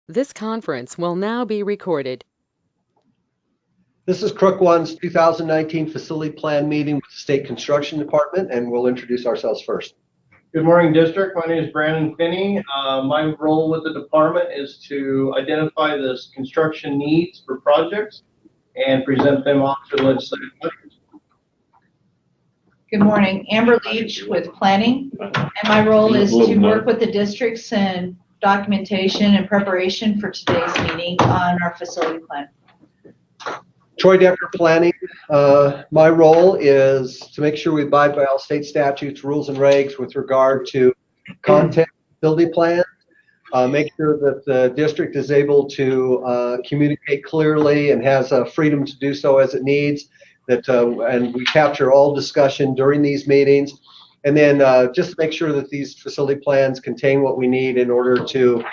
This conference will now be recorded. This is CRO01's 2019 Facility Plan Meeting with the State Construction Department, and we'll introduce ourselves first. Good morning, District. My name is Brandon Finney. My role with the department is to identify the construction needs for projects and present them off to the legislative bodies. Good morning, Amber Leach with Planning, and my role is to work with the districts and documentation and preparation for today's meeting on our facility plan. Troy Decker, Planning. My role is to make sure we abide by all state statutes, rules, and regs with regard to content facility plans. Make sure that the district is able to communicate clearly and has freedom to do so as it needs. And we capture all discussion during these meetings. And then just to make sure that these facility plans contain what we need in order to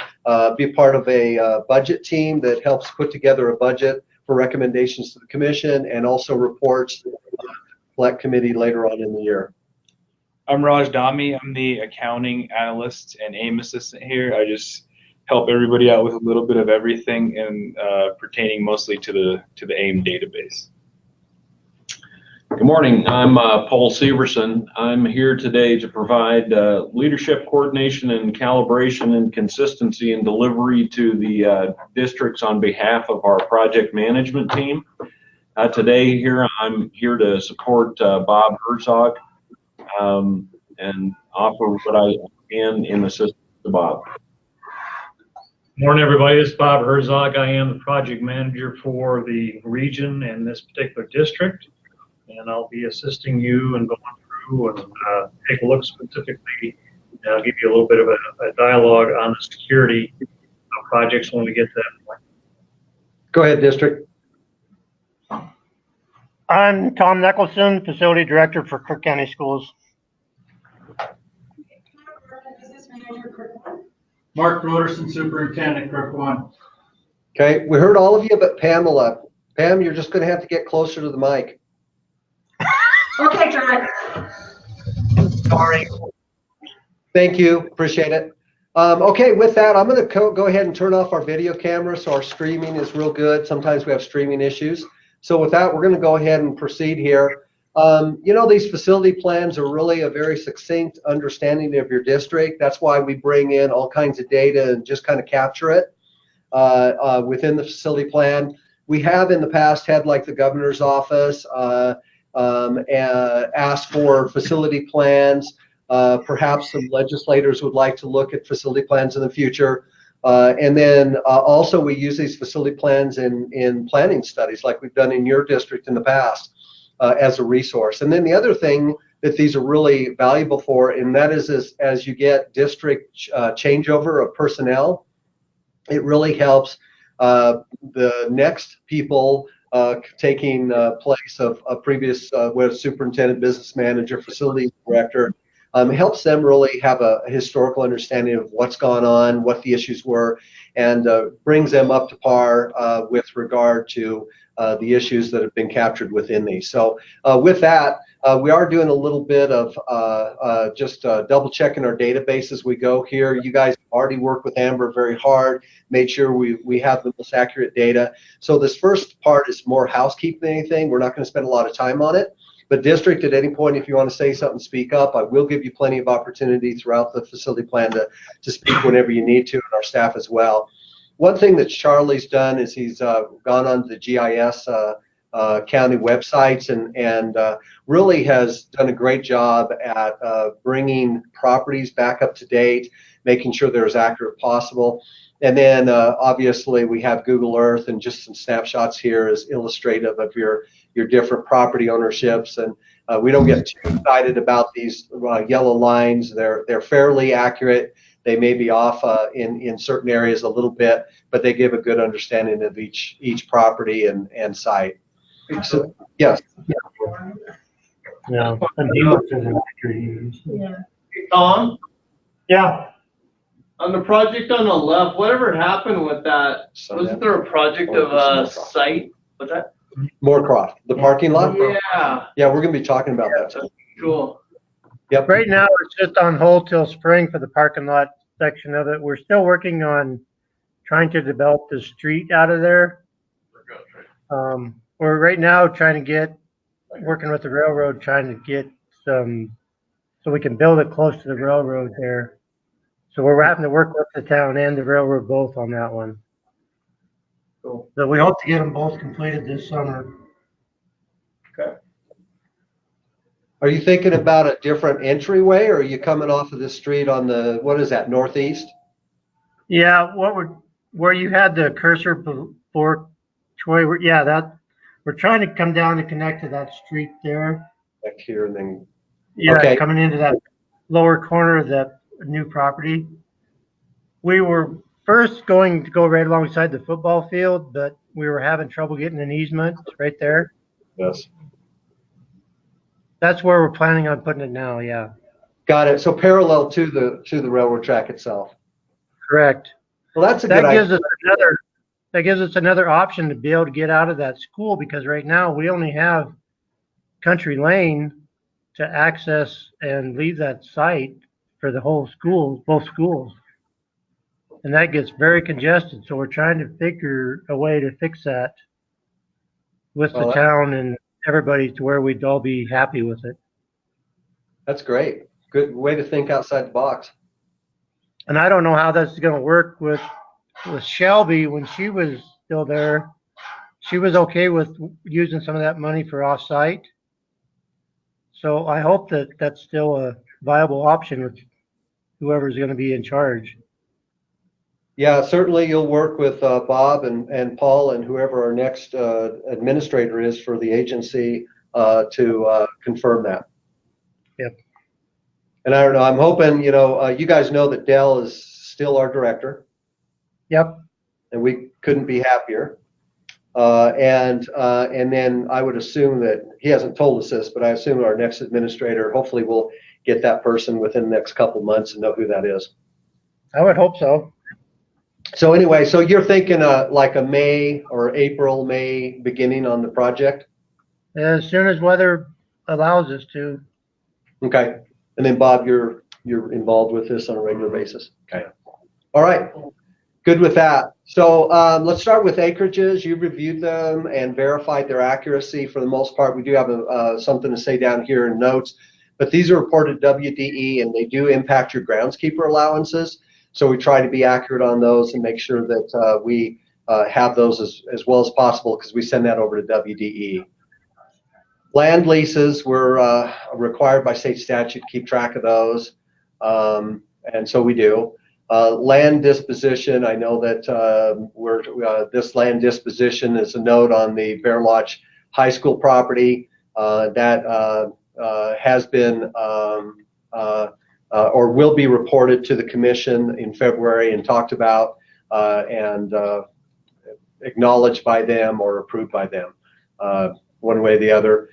be part of a budget team that helps put together a budget for recommendations to the commission and also reports to the select committee later on in the year. I'm Raj Dami. I'm the accounting analyst and AIM assistant here. I just help everybody out with a little bit of everything and pertaining mostly to the AIM database. Good morning. I'm Paul Severson. I'm here today to provide leadership coordination and calibration and consistency and delivery to the districts on behalf of our project management team. Today I'm here to support Bob Herzog and offer what I can in assistance to Bob. Good morning, everybody. This is Bob Herzog. I am the project manager for the region and this particular district. And I'll be assisting you and going through and take a look specifically. And I'll give you a little bit of a dialogue on the security projects when we get to that point. Go ahead, District. I'm Tom Nicholson, Facility Director for Cook County Schools. Mark Broderson, Superintendent, CRO01. Okay, we heard all of you but Pamela. Pam, you're just going to have to get closer to the mic. Okay, John. Sorry. Thank you. Appreciate it. Okay, with that, I'm going to go ahead and turn off our video camera so our streaming is real good. Sometimes we have streaming issues. So with that, we're going to go ahead and proceed here. You know, these facility plans are really a very succinct understanding of your district. That's why we bring in all kinds of data and just kind of capture it within the facility plan. We have in the past had like the governor's office ask for facility plans. Perhaps some legislators would like to look at facility plans in the future. And then also we use these facility plans in planning studies like we've done in your district in the past as a resource. And then the other thing that these are really valuable for, and that is as you get district changeover of personnel, it really helps the next people taking place of a previous superintendent, business manager, facilities director. It helps them really have a historical understanding of what's gone on, what the issues were, and brings them up to par with regard to the issues that have been captured within these. So with that, we are doing a little bit of just double checking our database as we go here. You guys already worked with Amber very hard, made sure we have the most accurate data. So this first part is more housekeeping than anything. We're not going to spend a lot of time on it. But district, at any point, if you want to say something, speak up. I will give you plenty of opportunity throughout the facility plan to speak whenever you need to, and our staff as well. One thing that Charlie's done is he's gone on the GIS county websites and really has done a great job at bringing properties back up to date, making sure they're as accurate as possible. And then obviously we have Google Earth and just some snapshots here as illustrative of your different property ownerships. And we don't get too excited about these yellow lines. They're fairly accurate. They may be off in certain areas a little bit, but they give a good understanding of each property and site. So, yes. Yeah. Tom? Yeah. On the project on the left, whatever happened with that? Wasn't there a project of a site? What's that? Moorcroft, the parking lot? Yeah. Yeah, we're going to be talking about that too. Cool. Yep. Right now, it's just on hold till spring for the parking lot section of it. We're still working on trying to develop the street out of there. We're right now trying to working with the railroad, trying to get some, so we can build it close to the railroad there. So we're having to work with the town and the railroad both on that one. Cool. So we hope to get them both completed this summer. Okay. Are you thinking about a different entryway, or are you coming off of this street on the, what is that, northeast? Yeah, where you had the cursor before, Troy, we're trying to come down and connect to that street there. Back here and then, Yeah, okay. coming into that lower corner of that new property. We were first going to go right alongside the football field, but we were having trouble getting an easement right there. Yes. That's where we're planning on putting it now, yeah. Got it. So parallel to the railroad track itself. Correct. Well, that's a good That idea. gives us another option to be able to get out of that school, because right now we only have Country Lane to access and leave that site for the whole school, both schools. And that gets very congested, so we're trying to figure a way to fix that with the town and everybody to where we'd all be happy with it. That's great. Good way to think outside the box. And I don't know how that's going to work with Shelby. When she was still there, she was okay with using some of that money for off-site. So I hope that that's still a viable option with whoever's going to be in charge. Yeah, certainly you'll work with Bob and Paul and whoever our next administrator is for the agency to confirm that. Yep. And I don't know, I'm hoping, you guys know that Dell is still our director. Yep. And we couldn't be happier. And then I would assume that, he hasn't told us this, but I assume our next administrator, hopefully we'll get that person within the next couple months and know who that is. I would hope so. So anyway, so you're thinking like a May or April, May beginning on the project? As soon as weather allows us to. Okay. And then Bob, you're involved with this on a regular basis? Okay. All right. Good with that. So let's start with acreages. You reviewed them and verified their accuracy for the most part. We do have something to say down here in notes, but these are reported WDE and they do impact your groundskeeper allowances. So we try to be accurate on those and make sure that we have those as well as possible, because we send that over to WDE. Land leases, we're required by state statute to keep track of those, and so we do. Land disposition, I know that this land disposition is a note on the Bear Lodge High School property that has been or will be reported to the commission in February and talked about and acknowledged by them or approved by them, one way or the other.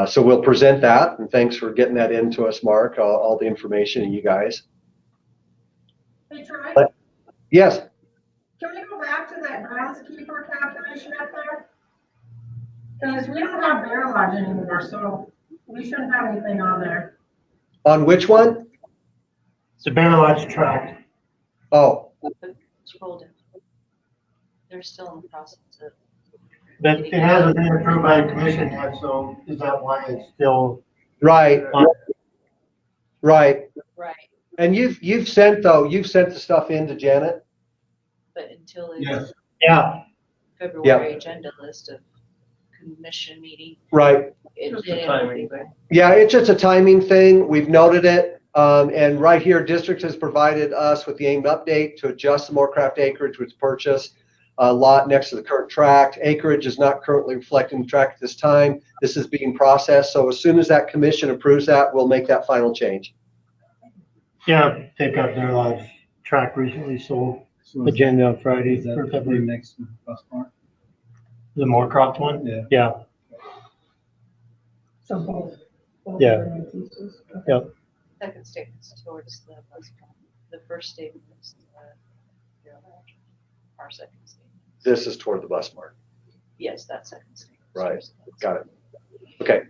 So we'll present that, and thanks for getting that into us, Mark, all the information and you guys. Hey, Troy, Yes. can we go back to that groundskeeper calculation up there? Because we don't have Bear Lodge anymore, so we shouldn't have anything on there. On which one? It's the Bear Lodge tract. Oh. Scroll down. They're still in the process of. But it hasn't been approved by the commission yet, so is that why it's still? Right. Right. Right, And you've sent the stuff in to Janet? but until Yes. it's Yeah. February agenda list of commission meeting, Right. it the timing thing. Yeah, it's just a timing thing. We've noted it. And right here, district has provided us with the aimed update to adjust the Moorcraft acreage which purchased a lot next to the current tract. Acreage is not currently reflecting the tract at this time. This is being processed. So as soon as that commission approves that, we'll make that final change. Yeah, they've got Bear Lodge tract recently sold. Agenda on Friday. Is that the next bus part? The Moorcroft one? Yeah. Yeah. So both Yeah. are in pieces. Okay. Yep. second statement's towards the bus stop. The first statement is our second statement. This is toward the bus mark. Yes, that second statement. Right. Got it. Okay.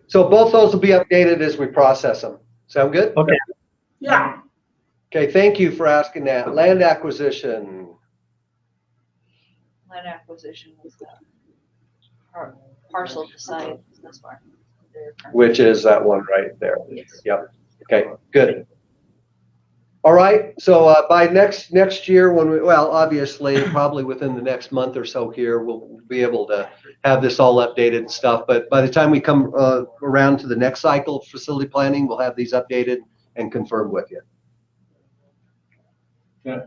So both those will be updated as we process them. Sound good? Okay. Yeah, Okay, thank you for asking that. Land acquisition. land acquisition was the parcel beside this one. Which is that one right there. Yes. Yep. Okay, good. All right, so by next year, when well, obviously, probably within the next month or so here, we'll be able to have this all updated and stuff. But by the time we come around to the next cycle of facility planning, we'll have these updated and confirmed with you. Yeah.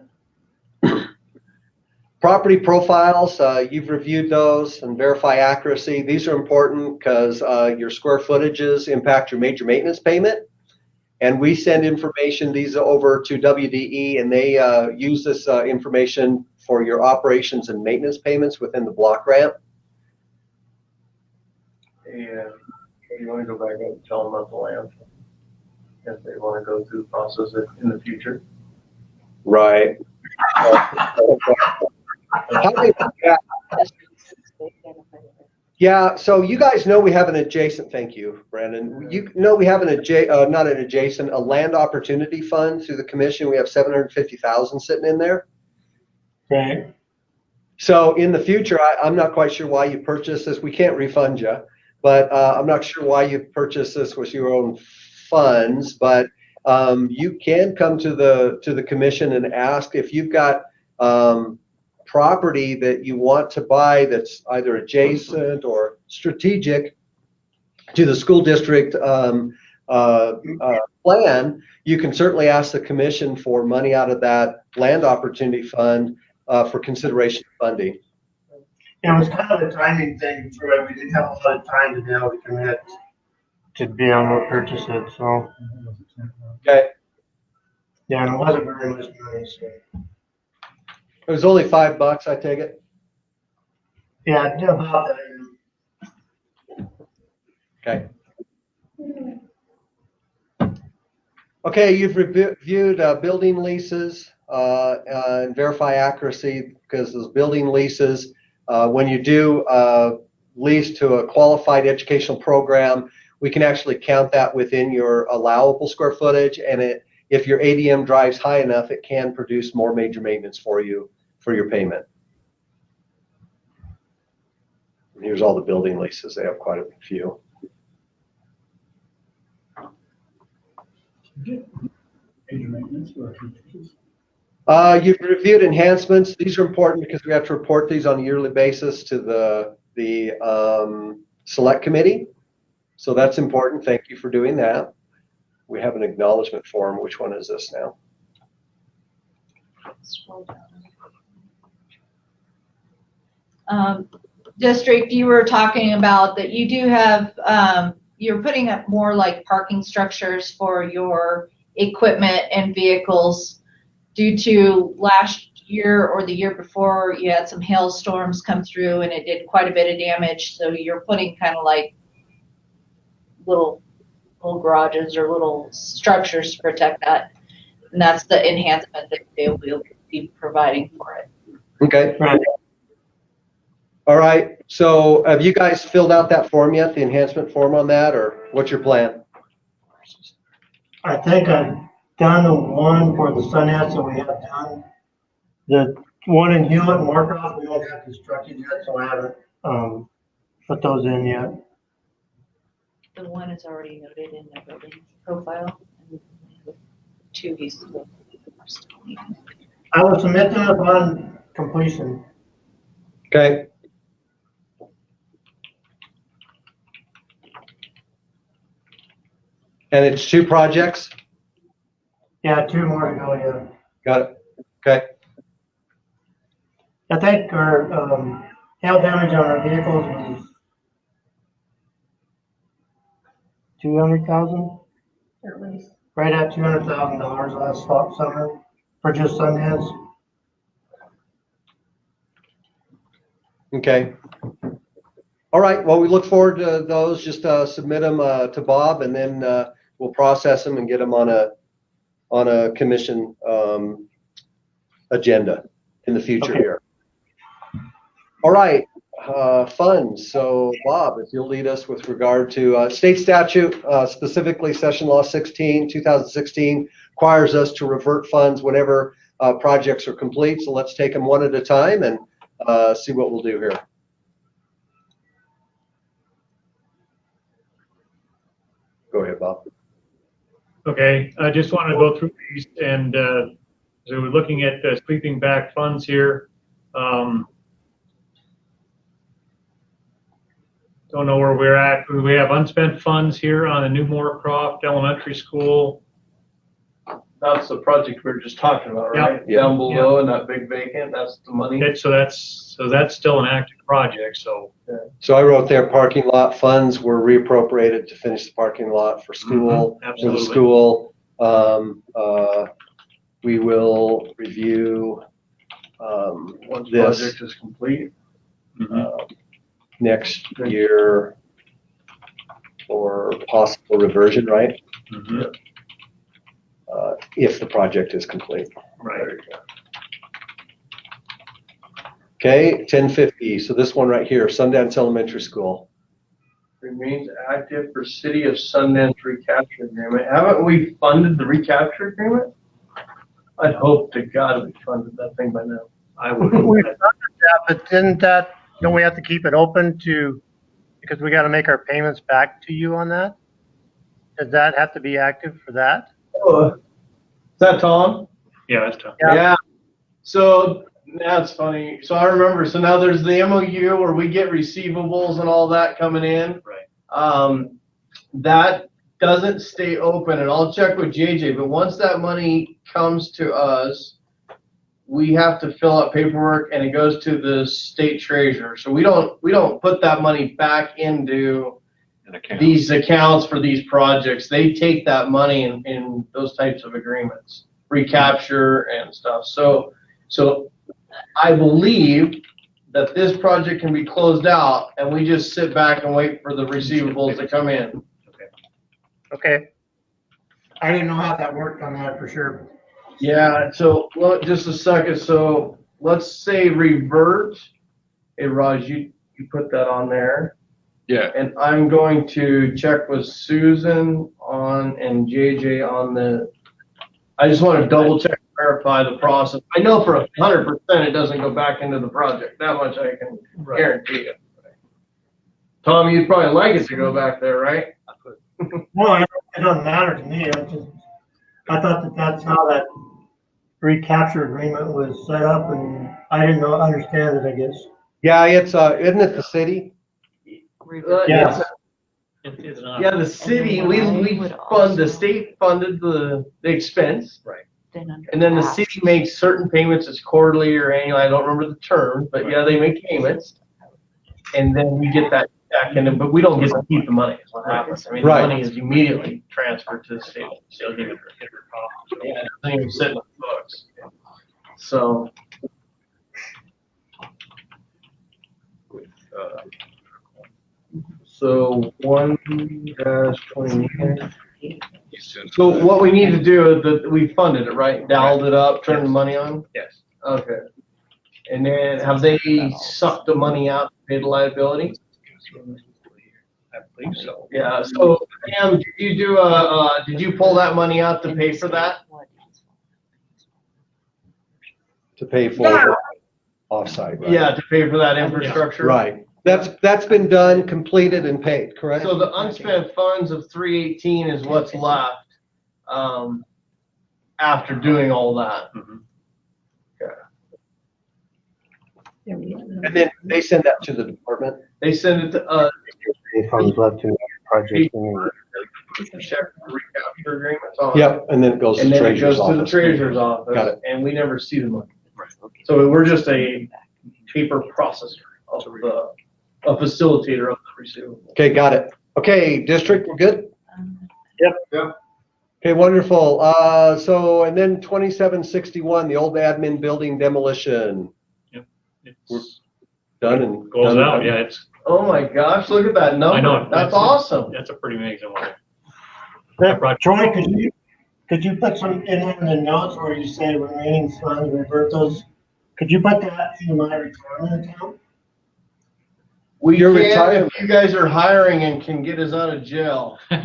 Property profiles, you've reviewed those and verify accuracy. These are important because your square footages impact your major maintenance payment. And we send information, these over to WDE, and they use this information for your operations and maintenance payments within the block grant. And you want to go back up and tell them about the land if they want to go through the process in the future. Right. Yeah, so you guys know we have an adjacent, thank you, Brandon. You know we have a land opportunity fund through the commission. We have 750,000 sitting in there. Okay. So in the future, I'm not quite sure why you purchased this. We can't refund you, but I'm not sure why you purchased this with your own funds. But you can come to the commission and ask if you've got property that you want to buy that's either adjacent or strategic to the school district plan. You can certainly ask the commission for money out of that land opportunity fund for consideration funding. It was kind of a timing thing for it. We didn't have a lot of time to be able to commit to be able to purchase it, so. Okay. Yeah, and it wasn't very much money, so. It was only $5, I take it. Yeah, about that. Okay. Okay, you've reviewed building leases and verify accuracy, because those building leases, when you do lease to a qualified educational program, we can actually count that within your allowable square footage, and if your ADM drives high enough, it can produce more major maintenance for you for your payment. And here's all the building leases. They have quite a few. Major maintenance or You've reviewed enhancements. These are important because we have to report these on a yearly basis to the select committee. So that's important. Thank you for doing that. We have an acknowledgement form. Which one is this now? Scroll down. District, you were talking about that you do have, you're putting up more like parking structures for your equipment and vehicles due to last year or the year before you had some hailstorms come through and it did quite a bit of damage. So you're putting kind of like little garages or little structures to protect that. And that's the enhancement that they will be providing for it. Okay. Right. All right. So have you guys filled out that form yet, the enhancement form on that, or what's your plan? I think I've done the one for the Sunhead, so we have done. The one in Hewlett and Warcroft, we don't have constructed yet, so I haven't put those in yet. The one is already noted in the building profile. And the two pieces of I will submit them upon completion. Okay. And it's 2 projects? Yeah, 2 more to go, yeah. Got it. Okay. I think our hail damage on our vehicles was 200,000, At least. right at $200,000 last summer for just Sunheads. Okay. All right. Well, we look forward to those. Just submit them to Bob, and then we'll process them and get them on a commission agenda in the future here. All right. Funds. So, Bob, if you'll lead us with regard to state statute, specifically Session Law 16, 2016, requires us to revert funds whenever projects are complete. So let's take them one at a time, and see what we'll do here. Go ahead, Bob. Okay, I just want to go through these and so we're looking at sweeping back funds here. Don't know where we're at. We have unspent funds here on the New Moorcroft Elementary School. That's the project we were just talking about, right? Yeah. Down below in that big vacant, that's the money. Okay, so that's still an active project. So So I wrote there, parking lot funds were reappropriated to finish the parking lot for school, for the absolutely. school. We will review Once this project is complete. next year for possible reversion, right? Mhm. If the project is complete. Right. Okay, 1050. So this one right here, Sundance Elementary School. Remains active for City of Sundance recapture agreement. Haven't we funded the recapture agreement? I'd hope to God we funded that thing by now. I would. We've done that, but don't we have to keep it open because we got to make our payments back to you on that? Does that have to be active for that? Is that Tom? Yeah, that's tough. Yeah. So that's funny. So I remember. So now there's the MOU where we get receivables and all that coming in. Right. That doesn't stay open, and I'll check with JJ. But once that money comes to us, we have to fill out paperwork, and it goes to the state treasurer. So we don't put that money back into these accounts for these projects. They take that money in those types of agreements, recapture and stuff. So I believe that this project can be closed out, and we just sit back and wait for the receivables to come in. Okay. I didn't know how that worked on that for sure. Yeah, so well, just a second. So let's say revert. Hey, Raj, you put that on there. Yeah. And I'm going to check with Susan and JJ on I just want to double check and verify the process. I know for 100% it doesn't go back into the project. That much I can guarantee you. Tom, you'd probably like it to go back there, right? Well, it doesn't matter to me. I thought that's how that recapture agreement was set up, and I didn't understand it, I guess. Yeah, it's isn't it the city? Yeah. Yeah, the city, we fund, the state funded the expense. Right. And then the city makes certain payments, it's quarterly or annual, I don't remember the term, but yeah, they make payments. And then we get that back in, but we don't get to keep the money, is what happens. I mean, the Right. money is immediately transferred to the state. So it doesn't even yeah, it doesn't even sit in the books. So. So 1-20. So what we need to do is that we funded it, right? Dialed it up, turned the money on? Yes. Okay. And then have they sucked the money out, paid the liability? I believe so. Yeah, so Pam, did you pull that money out to pay for that? To pay for Yeah. offsite, right? Yeah, to pay for that infrastructure? Right. That's been done, completed, and paid, correct? So the unspent funds of 318 is what's left, after doing all that. Mhm. And then they send that to the department. They send it to us, Funds left in the project. check the recapture agreements on it. Yep, and then it goes to And the then it treasurer's goes to the office. treasurer's office. Got it. And we never see the money. So we're just a paper processor of a facilitator of the receivable. Okay, got it. Okay, district, we're good? Yep. Yep. Okay, wonderful. So, and then 2761, the old admin building demolition. It's Done and. goes done. out. Yeah, it's. Oh my gosh, look at that number. I know. That's awesome. That's a pretty amazing one. Troy, could you put some in the notes where you say remaining funds, revert those? Could you put that in my retirement account? We Your can retirement. if you guys are hiring and can get us out of jail. You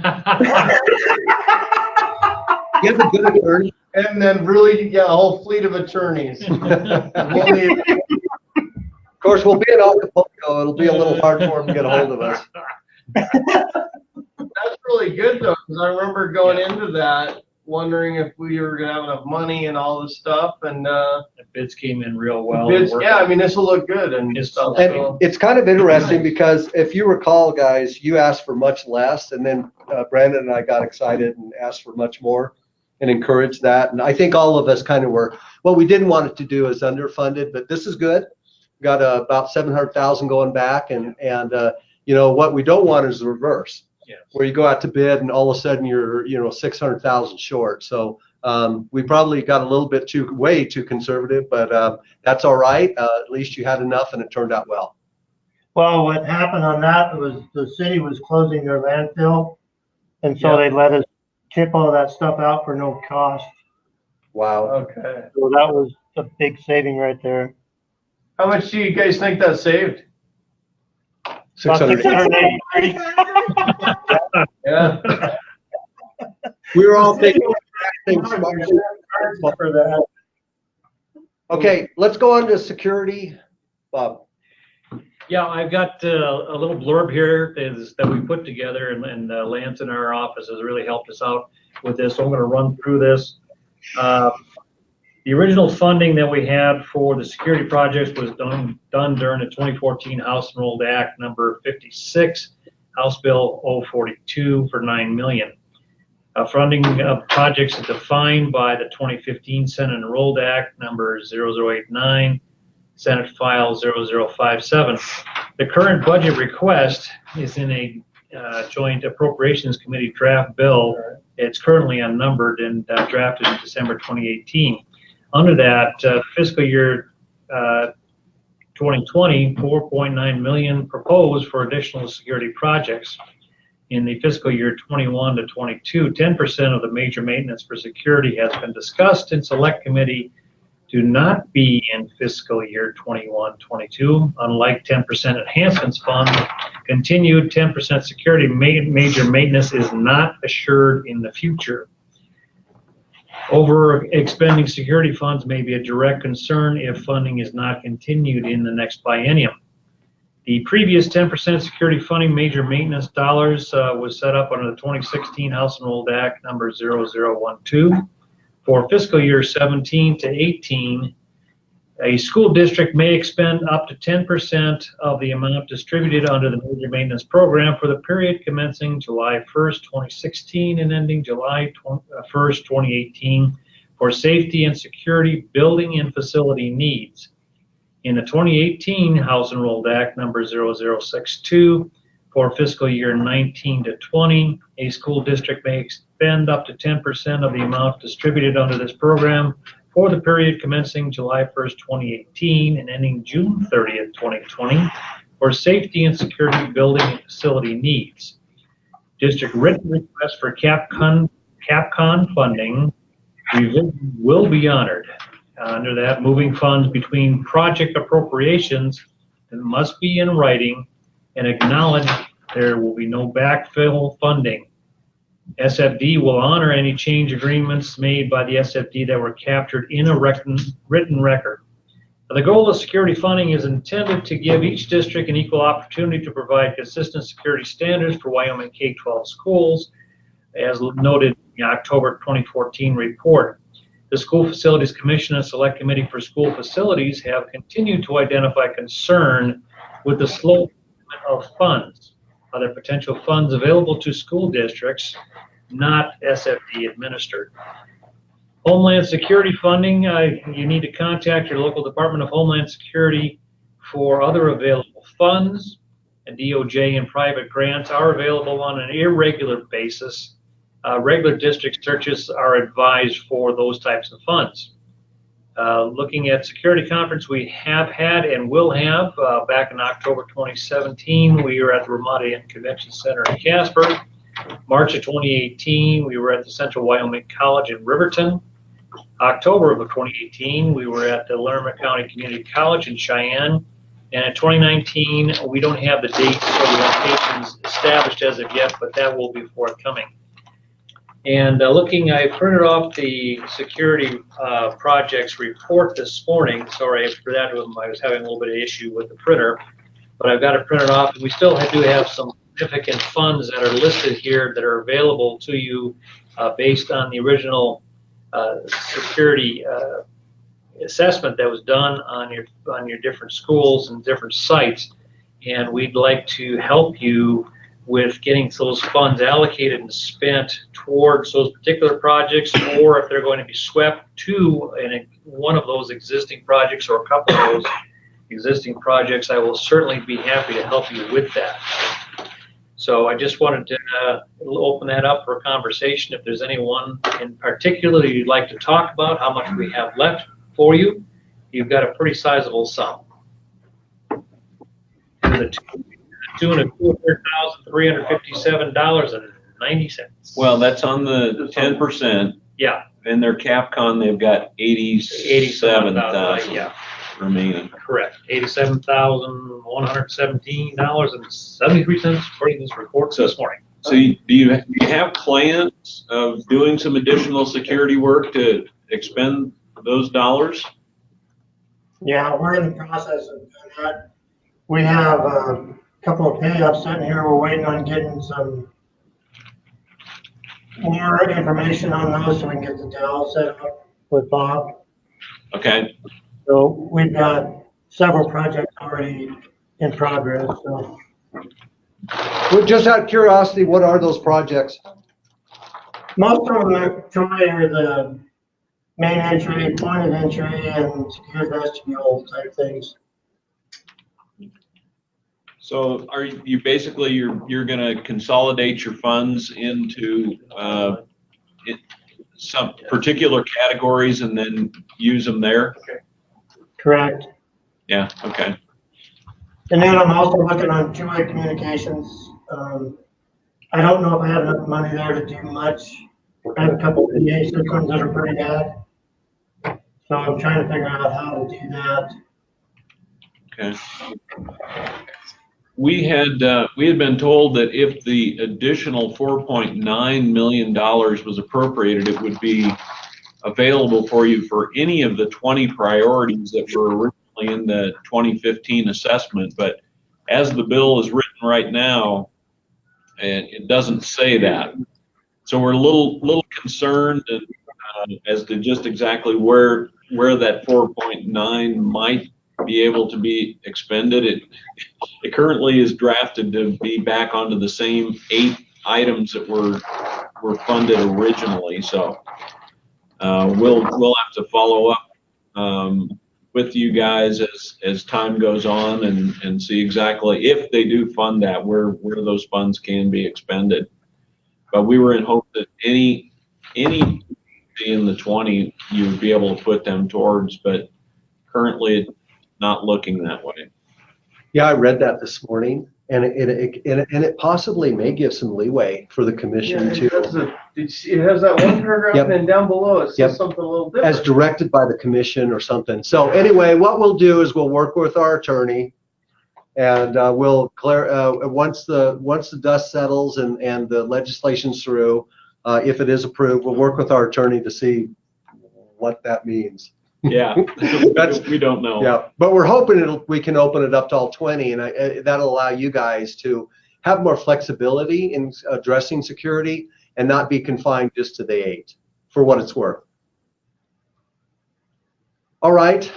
have a good attorney? And then really, yeah, a whole fleet of attorneys. We'll need- course, we'll be in Acapulco. It'll be a little hard for them to get a hold of us. That's really good though, because I remember going into that wondering if we were gonna have enough money and all this stuff, and The bids came in real well. bids, yeah, I mean, this will look good and stuff. And So. it's kind of interesting because if you recall, guys, you asked for much less, and then Brandon and I got excited and asked for much more and encouraged that. And I think all of us kind of were, what we didn't want it to do is underfunded, but this is good. We got about 700,000 going back, and you know, what we don't want is the reverse. Yes. Where you go out to bid and all of a sudden you're, you know, 600,000 short. So we probably got a little bit way too conservative, but that's all right. At least you had enough and it turned out well. Well, what happened on that was the city was closing their landfill, and so Yeah. they let us tip all that stuff out for no cost. Wow. Okay. So that was a big saving right there. How much do you guys think that saved? 600. 680. Yeah. We were all thinking things. For that. Okay, let's go on to security. Bob. Yeah, I've got a little blurb here that we put together, and Lance in our office has really helped us out with this. So I'm going to run through this. The original funding that we had for the security projects was done during the 2014 House Enrolled Act number 56, House Bill 042 for $9 million. Funding of projects is defined by the 2015 Senate Enrolled Act number 0089, Senate File 0057. The current budget request is in a Joint Appropriations Committee draft bill. It's currently unnumbered and drafted in December 2018. Under that, fiscal year 2020, 4.9 million proposed for additional security projects. In the fiscal year 21 to 22, 10% of the major maintenance for security has been discussed in select committee to not be in fiscal year 21-22. Unlike 10% enhancements fund, continued 10% security major maintenance is not assured in the future. Over expending security funds may be a direct concern if funding is not continued in the next biennium. The previous 10% security funding major maintenance dollars was set up under the 2016 House Enrolled Act number 0012. For fiscal year 17 to 18, a school district may expend up to 10% of the amount distributed under the major maintenance program for the period commencing July 1st, 2016 and ending July 1st, 2018 for safety and security building and facility needs. In the 2018 House Enrolled Act number 0062, for fiscal year 19 to 20, a school district may expend up to 10% of the amount distributed under this program for the period commencing July 1st, 2018 and ending June 30th, 2020 for safety and security building and facility needs. District written request for CapCon funding revision will be honored. Under that, moving funds between project appropriations must be in writing and acknowledge there will be no backfill funding. SFD will honor any change agreements made by the SFD that were captured in a written record. The goal of security funding is intended to give each district an equal opportunity to provide consistent security standards for Wyoming K-12 schools, as noted in the October 2014 report. The School Facilities Commission and Select Committee for School Facilities have continued to identify concern with the slow of funds, other potential funds available to school districts, not SFD administered. Homeland Security funding, you need to contact your local Department of Homeland Security for other available funds. And DOJ and private grants are available on an irregular basis. Regular district searches are advised for those types of funds. Looking at security conference we have had and will have back in October 2017, we were at the Ramada Convention Center in Casper. March of 2018, we were at the Central Wyoming College in Riverton. October of 2018, we were at the Lerma County Community College in Cheyenne. And in 2019, we don't have the dates or the locations established as of yet, but that will be forthcoming. And I printed off the security projects report this morning. Sorry for that, I was having a little bit of issue with the printer, but I've got it printed off. We still do have some significant funds that are listed here that are available to you based on the original security assessment that was done on your different schools and different sites. And we'd like to help you with getting those funds allocated and spent towards those particular projects, or if they're going to be swept to one of those existing projects or a couple of those existing projects, I will certainly be happy to help you with that. So I just wanted to open that up for a conversation. If there's anyone in particular you'd like to talk about, how much we have left for you, you've got a pretty sizable sum. $2,357.90. Well, that's on the 10%. Yeah. And their CapCon, they've got 87,000 yeah. remaining. Correct. $87,117.73 according to this report this morning. So do you have plans of doing some additional security work to expend those dollars? Yeah, we're in the process of doing that. We have a couple of pay-ups sitting here. We're waiting on getting some more information on those so we can get the deal set up with Bob. Okay. So we've got several projects already in progress. So. Well, just out of curiosity, what are those projects? Most of them actually are the main entry, point of entry, and secure vestibule type things. So are you basically you're going to consolidate your funds into some particular categories and then use them there? Correct. Yeah. Okay. And then I'm also looking on two-way communications. I don't know if I have enough money there to do much. I have a couple of PA systems that are pretty bad. So I'm trying to figure out how to do that. Okay. We had been told that if the additional $4.9 million was appropriated, it would be available for you for any of the 20 priorities that were originally in the 2015 assessment. But as the bill is written right now, it doesn't say that. So we're a little concerned as to just exactly where that 4.9 might be able to be expended. It currently is drafted to be back onto the same 8 items that were funded originally. So we'll have to follow up with you guys as time goes on and see exactly if they do fund that, where those funds can be expended. But we were in hope that any in the 20 you would be able to put them towards, but currently not looking that way. Yeah, I read that this morning, and it possibly may give some leeway for the commission to. It has that one paragraph, Yep. and then down below it says Yep. something a little different. As directed by the commission or something. So anyway, what we'll do is we'll work with our attorney, and we'll once the dust settles and the legislation's through, if it is approved, we'll work with our attorney to see what that means. Yeah, we don't know. Yeah, but we're hoping we can open it up to all 20, and that'll allow you guys to have more flexibility in addressing security and not be confined just to the 8, for what it's worth. All right,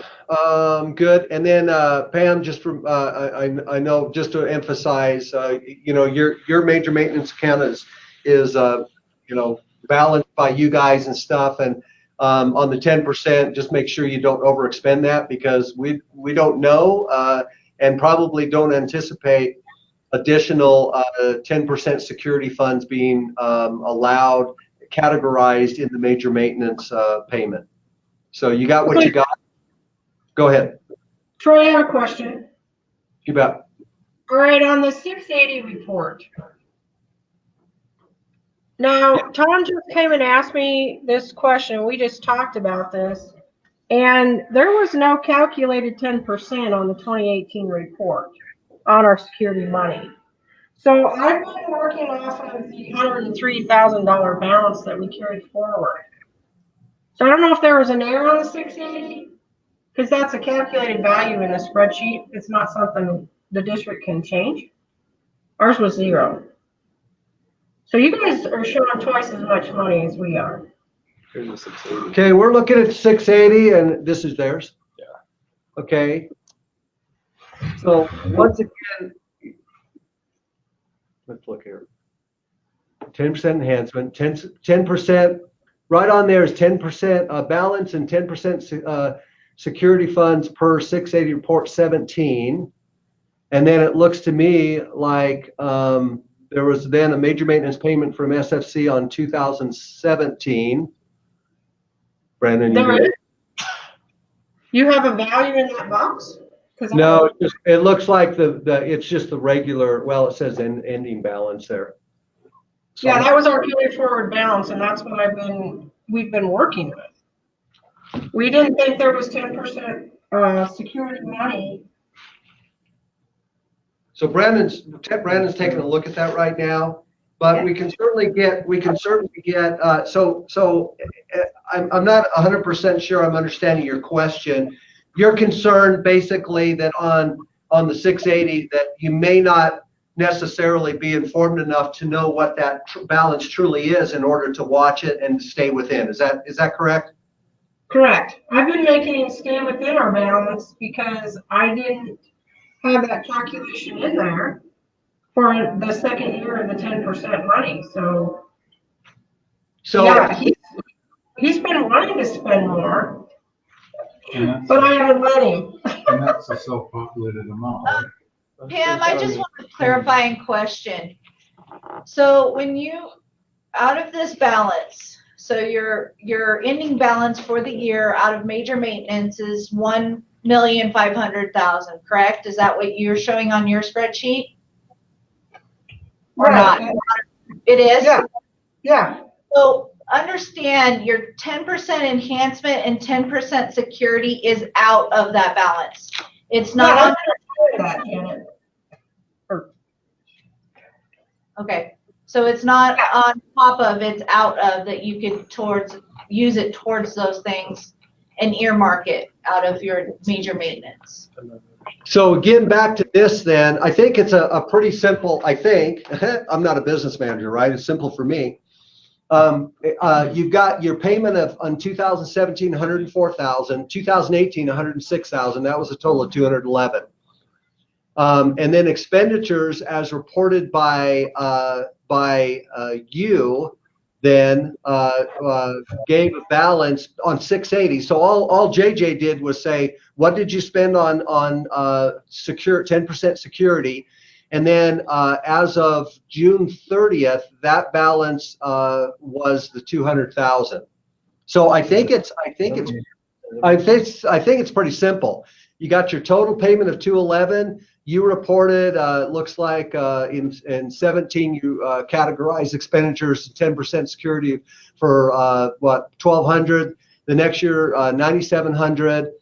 good. And then Pam, just from I know, just to emphasize, your major maintenance account is balanced by you guys and stuff, and on the 10%, just make sure you don't overexpend that, because we don't know and probably don't anticipate additional 10% security funds being allowed, categorized in the major maintenance payment. So you got what you got. Go ahead. Troy, I have a question. You bet. All right, on the 680 report. Now, Tom just came and asked me this question. We just talked about this. And there was no calculated 10% on the 2018 report on our security money. So I've been working off of the $103,000 balance that we carried forward. So I don't know if there was an error on the 680, because that's a calculated value in the spreadsheet. It's not something the district can change. Ours was 0. So you guys are showing twice as much money as we are. Here's the 680. Okay, we're looking at 680, and this is theirs. Yeah. Okay. So once again, let's look here. 10% enhancement, 10%, right on there is 10% balance and 10% security funds per 680 report 17. And then it looks to me like there was then a major maintenance payment from SFC on 2017. Brandon, You have a value in that box? No, it looks like it's just the regular, well, it says ending balance there. So yeah, that was our carry forward balance, and that's what we've been working with. We didn't think there was 10% security money. So Brandon's taking a look at that right now, but we can certainly get, I'm not 100% sure I'm understanding your question. You're concerned basically that on the 680 that you may not necessarily be informed enough to know what that balance truly is in order to watch it and stay within. Is that correct? Correct. I've been making him stay within our balance because I didn't have that calculation in there for the second year of the 10% money. So yeah, he's been wanting to spend more, but I haven't let him. And that's a self-populated amount, right? Pam, I just want a clarifying question. So when you, out of this balance, so your ending balance for the year out of major maintenance is 1,500,000, correct? Is that what you're showing on your spreadsheet? Or not? It is? Yeah. Yeah. So understand your 10% enhancement and 10% security is out of that balance. It's not on that, Janet. Okay, so it's not on top of, it's out of, that you could use it towards those things and earmark it out of your major maintenance. So again, back to this then, I think it's a pretty simple, I think, I'm not a business manager, right? It's simple for me. You've got your payment on 2017, 104,000, 2018, 106,000. That was a total of 211. And then expenditures as reported by you then gave a balance on 680. So all JJ did was say, what did you spend on secure 10% security? And then as of June 30th, that balance was the 200,000. So I think it's pretty simple. You got your total payment of 211. You reported, looks like in 17 you categorized expenditures 10% security for what, 1,200. The next year 9,700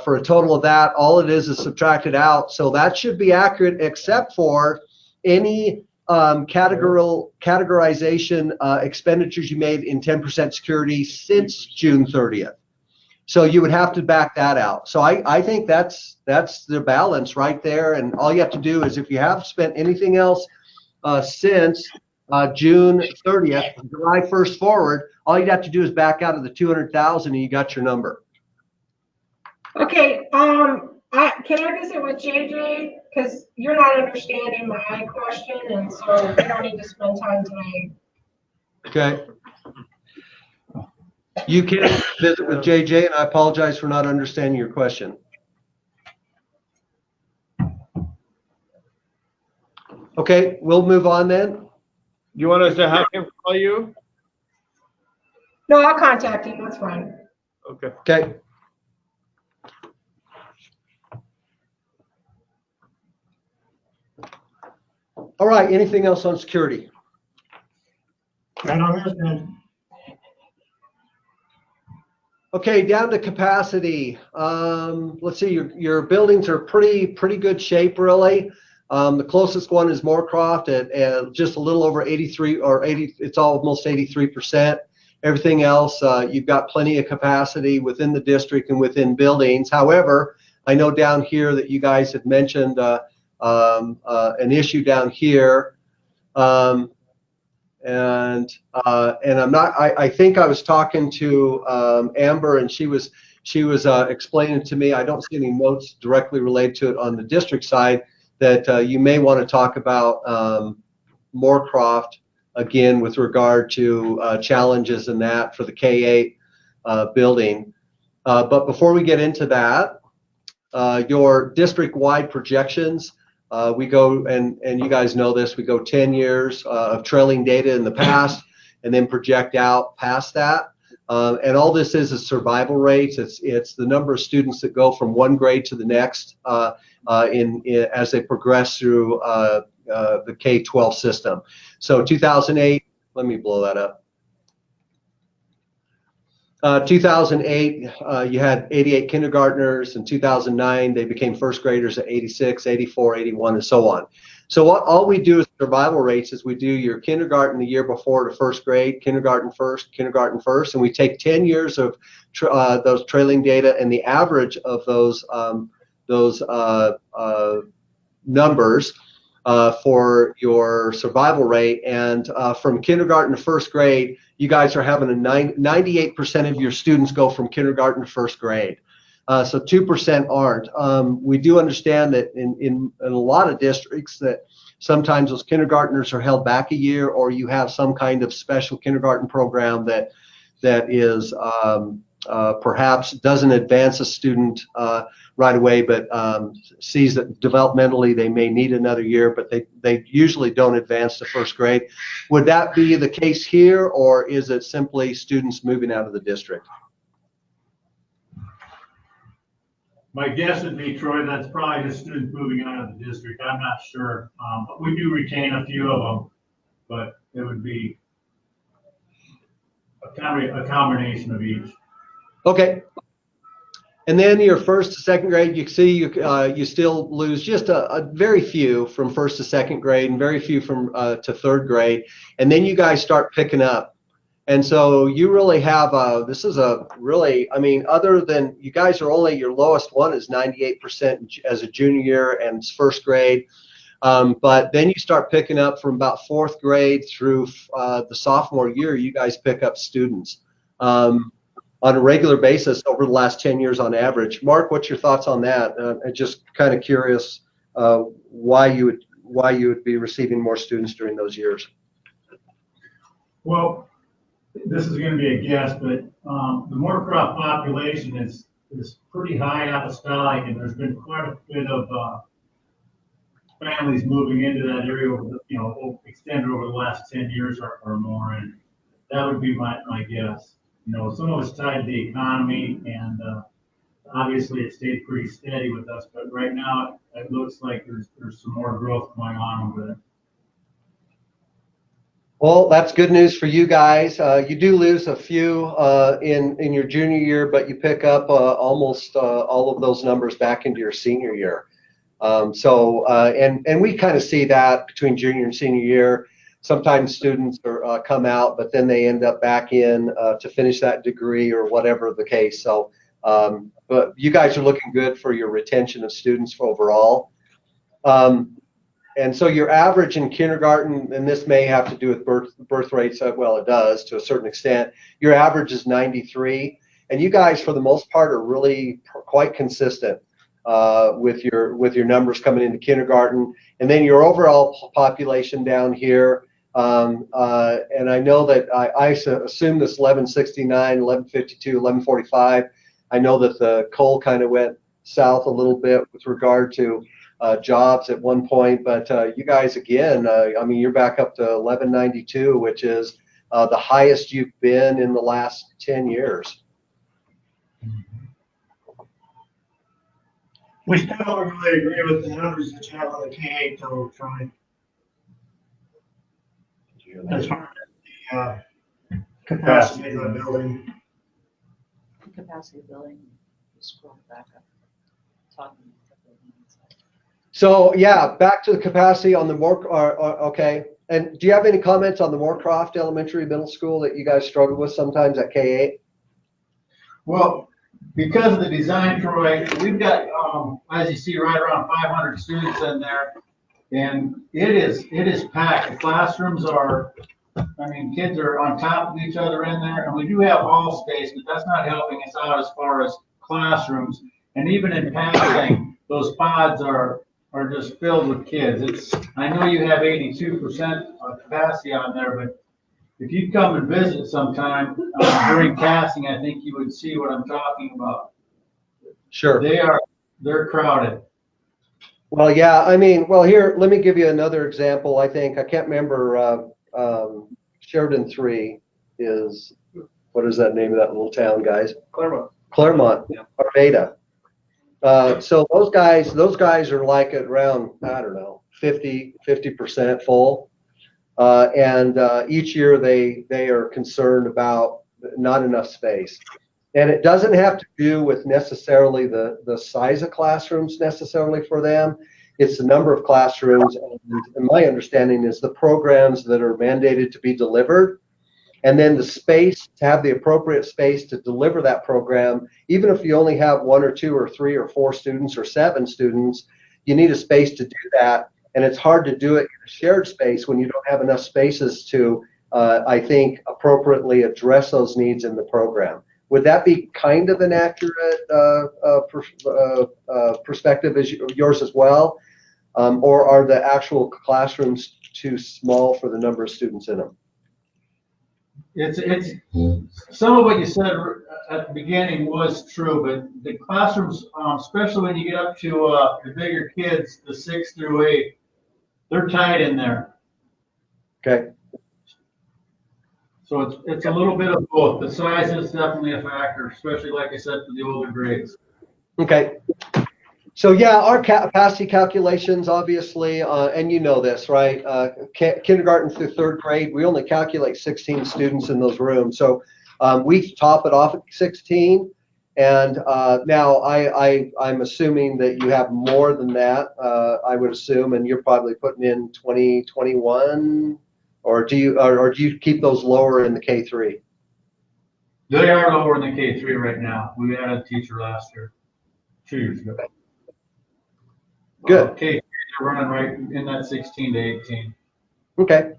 for a total of that. All it is subtracted out, so that should be accurate except for any categorization expenditures you made in 10% security since June 30th. So you would have to back that out. So I think that's the balance right there. And all you have to do is if you have spent anything else since June 30th, July 1st forward, all you'd have to do is back out of the 200,000 and you got your number. Okay. Can I visit with JJ? Because you're not understanding my question, and so we don't need to spend time today. Okay. You can visit with JJ, and I apologize for not understanding your question. Okay, we'll move on then. You want us to have him call you? No, I'll contact him. That's fine. Okay. Okay. All right, anything else on security? Right on this end. Okay, down to capacity. Let's see, your buildings are pretty good shape, really. The closest one is Moorcroft at just a little over 83 or 80. It's almost 83%. Everything else, you've got plenty of capacity within the district and within buildings. However, I know down here that you guys had mentioned an issue down here, and I'm not. I think I was talking to Amber, and she was explaining to me. I don't see any notes directly related to it on the district side, that you may want to talk about Moorcroft again with regard to challenges in that for the K-8 building. But before we get into that, your district-wide projections, we go, and you guys know this, we go 10 years of trailing data in the past and then project out past that. And all this is survival rates. It's the number of students that go from one grade to the next as they progress through the K-12 system. So 2008, let me blow that up. 2008, you had 88 kindergartners. In 2009, they became first graders at 86, 84, 81, and so on. So all we do is survival rates is we do your kindergarten the year before to first grade, kindergarten first, and we take 10 years of those trailing data and the average of those numbers for your survival rate. And from kindergarten to first grade, you guys are having 98% of your students go from kindergarten to first grade. So 2% aren't. We do understand that in a lot of districts that sometimes those kindergartners are held back a year, or you have some kind of special kindergarten program that is perhaps doesn't advance a student right away, but sees that developmentally they may need another year, but they usually don't advance to first grade. Would that be the case here, or is it simply students moving out of the district? My guess would be, Troy, that's probably just students moving out of the district. I'm not sure. But we do retain a few of them, but it would be a combination of each. Okay. And then your first to second grade, you see you still lose just a very few from first to second grade and very few from to third grade. And then you guys start picking up. And so you really have this is a really, I mean, other than you guys are only, your lowest one is 98% as a junior year and first grade. But then you start picking up from about fourth grade through the sophomore year, you guys pick up students on a regular basis over the last 10 years on average. Mark, what's your thoughts on that? I'm just kind of curious why you would be receiving more students during those years. Well, this is going to be a guess, but the Moorcroft population is pretty high apostolic, and there's been quite a bit of families moving into that area over the, extended over the last 10 years or more, and that would be my guess. Some of it's tied to the economy, and obviously it stayed pretty steady with us, but right now it looks like there's some more growth going on over there. Well, that's good news for you guys. You do lose a few in your junior year, but you pick up almost all of those numbers back into your senior year. And we kind of see that between junior and senior year. Sometimes students come out, but then they end up back in to finish that degree or whatever the case. So, but you guys are looking good for your retention of students for overall. And so your average in kindergarten, and this may have to do with birth rates, well, it does to a certain extent. Your average is 93, and you guys, for the most part, are really quite consistent with your numbers coming into kindergarten. And then your overall population down here, and I know that I assume this 1169, 1152, 1145. I know that the coal kind of went south a little bit with regard to jobs at one point, but you guys again, I mean, you're back up to 1192, which is the highest you've been in the last 10 years. We still don't really agree with the numbers that you have on the K-8 though, Troy. As far as the capacity of the building. Capacity of building, scroll back up. Talking. So yeah, back to the capacity on the okay. And do you have any comments on the Moorcroft Elementary Middle School that you guys struggle with sometimes at K8? Well, because of the design, Troy, we've got, as you see, right around 500 students in there, and it is packed. The classrooms are, I mean, kids are on top of each other in there, and we do have hall space, but that's not helping us out as far as classrooms. And even in passing, those pods are just filled with kids. I know you have 82% capacity on there, but if you'd come and visit sometime during passing, I think you would see what I'm talking about. Sure. They're crowded. Well, yeah, I mean, well, here, let me give you another example. I can't remember, Sheridan 3 is, what is that name of that little town, guys? Claremont, yeah. Armada. So those guys are like at around, I don't know, 50% full. And each year they are concerned about not enough space. And it doesn't have to do with necessarily the size of classrooms necessarily for them. It's the number of classrooms, and my understanding is the programs that are mandated to be delivered, and then the space, to have the appropriate space to deliver that program. Even if you only have 1 or 2 or 3 or 4 students or 7 students, you need a space to do that. And it's hard to do it in a shared space when you don't have enough spaces to, I think, appropriately address those needs in the program. Would that be kind of an accurate perspective as yours as well? Or are the actual classrooms too small for the number of students in them? It's some of what you said at the beginning was true, but the classrooms, especially when you get up to the bigger kids, the 6 through 8, they're tight in there. Okay. So it's a little bit of both. The size is definitely a factor, especially like I said for the older grades. Okay. So yeah, our capacity calculations, obviously, and you know this, right? Kindergarten through 3rd grade, we only calculate 16 students in those rooms. So we top it off at 16. And now I'm assuming that you have more than that, I would assume, and you're probably putting in 20, 21, or do you keep those lower in the K3? They are lower in the K3 right now. We added a teacher last year, 2 years ago. Good. K3 they're running right in that 16 to 18. Okay.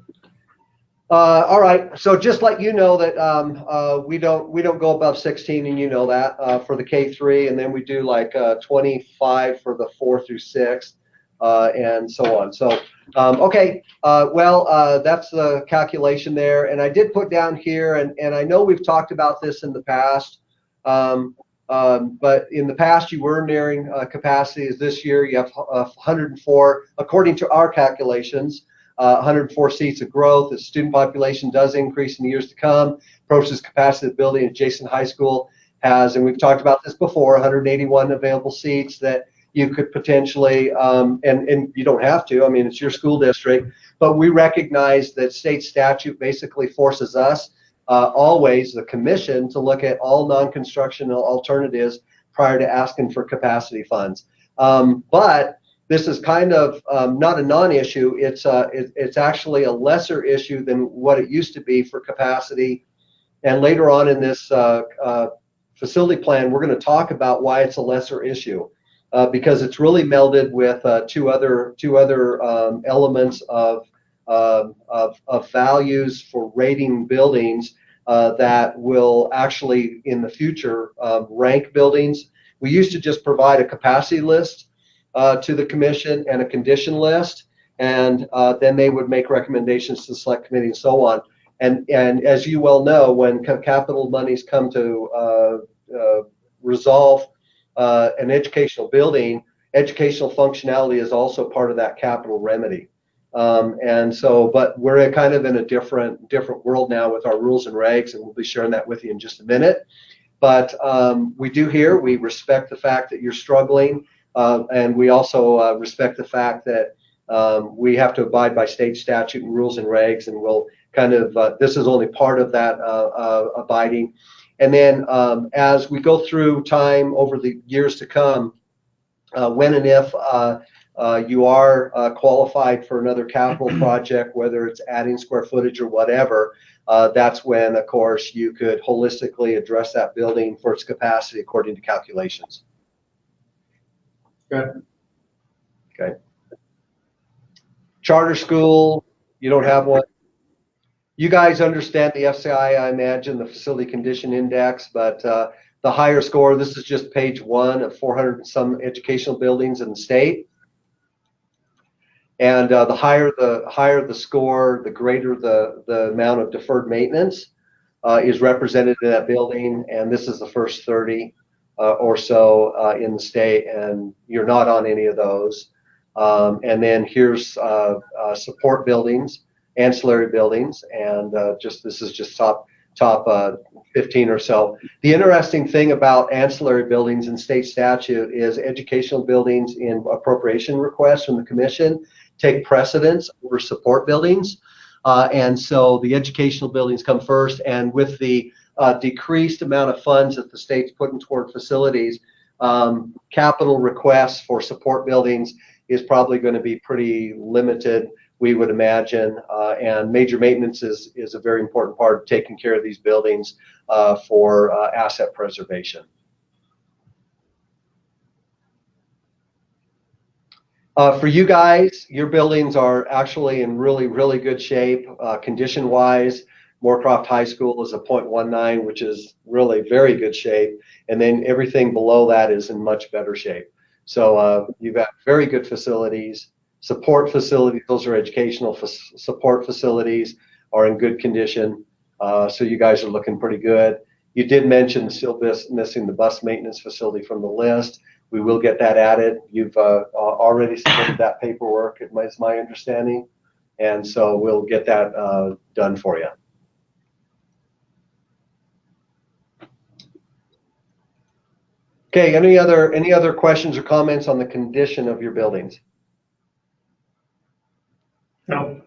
All right. So just let you know that we don't go above 16, and you know that for the K3, and then we do like 25 for the 4 through 6, and so on. So okay. That's the calculation there, and I did put down here, and I know we've talked about this in the past. But in the past, you were nearing capacity. As this year, you have 104, according to our calculations. 104 seats of growth. The student population does increase in the years to come. Approaches capacity of the building. Adjacent high school has, and we've talked about this before, 181 available seats that you could potentially, and you don't have to, I mean, it's your school district, but we recognize that state statute basically forces us, always the commission, to look at all non-construction alternatives prior to asking for capacity funds. But this is kind of not a non-issue. It's actually a lesser issue than what it used to be for capacity. And later on in this facility plan, we're going to talk about why it's a lesser issue, because it's really melded with two other elements of values for rating buildings that will actually in the future rank buildings. We used to just provide a capacity list to the commission and a condition list, and then they would make recommendations to the select committee and so on. And as you well know, when capital monies come to resolve an educational building, educational functionality is also part of that capital remedy. And so, but we're kind of in a different world now with our rules and regs, and we'll be sharing that with you in just a minute. But we respect the fact that you're struggling. And we also respect the fact that we have to abide by state statute and rules and regs, and we'll kind of, this is only part of that abiding. And then as we go through time over the years to come, when and if you are qualified for another capital project, whether it's adding square footage or whatever, that's when, of course, you could holistically address that building for its capacity according to calculations. Good. Okay. Charter school, you don't have one. You guys understand the FCI, I imagine, the Facility Condition Index, but the higher score, this is just page 1 of 400 and some educational buildings in the state. And the higher the score, the greater the amount of deferred maintenance is represented in that building. And this is the first 30 or so in the state, and you're not on any of those. And then here's support buildings, ancillary buildings, and this is just top 15 or so. The interesting thing about ancillary buildings in state statute is educational buildings in appropriation requests from the commission take precedence over support buildings. And so the educational buildings come first, and with the decreased amount of funds that the state's putting toward facilities, capital requests for support buildings is probably going to be pretty limited, we would imagine, and major maintenance is a very important part of taking care of these buildings for asset preservation. For you guys, your buildings are actually in really, really good shape condition-wise. Moorcroft High School is a .19, which is really very good shape, and then everything below that is in much better shape. So you've got very good facilities. Support facilities, those are educational support facilities, are in good condition. So you guys are looking pretty good. You did mention still missing the bus maintenance facility from the list. We will get that added. You've already submitted that paperwork, is my understanding, and so we'll get that done for you. Okay, any other questions or comments on the condition of your buildings? No.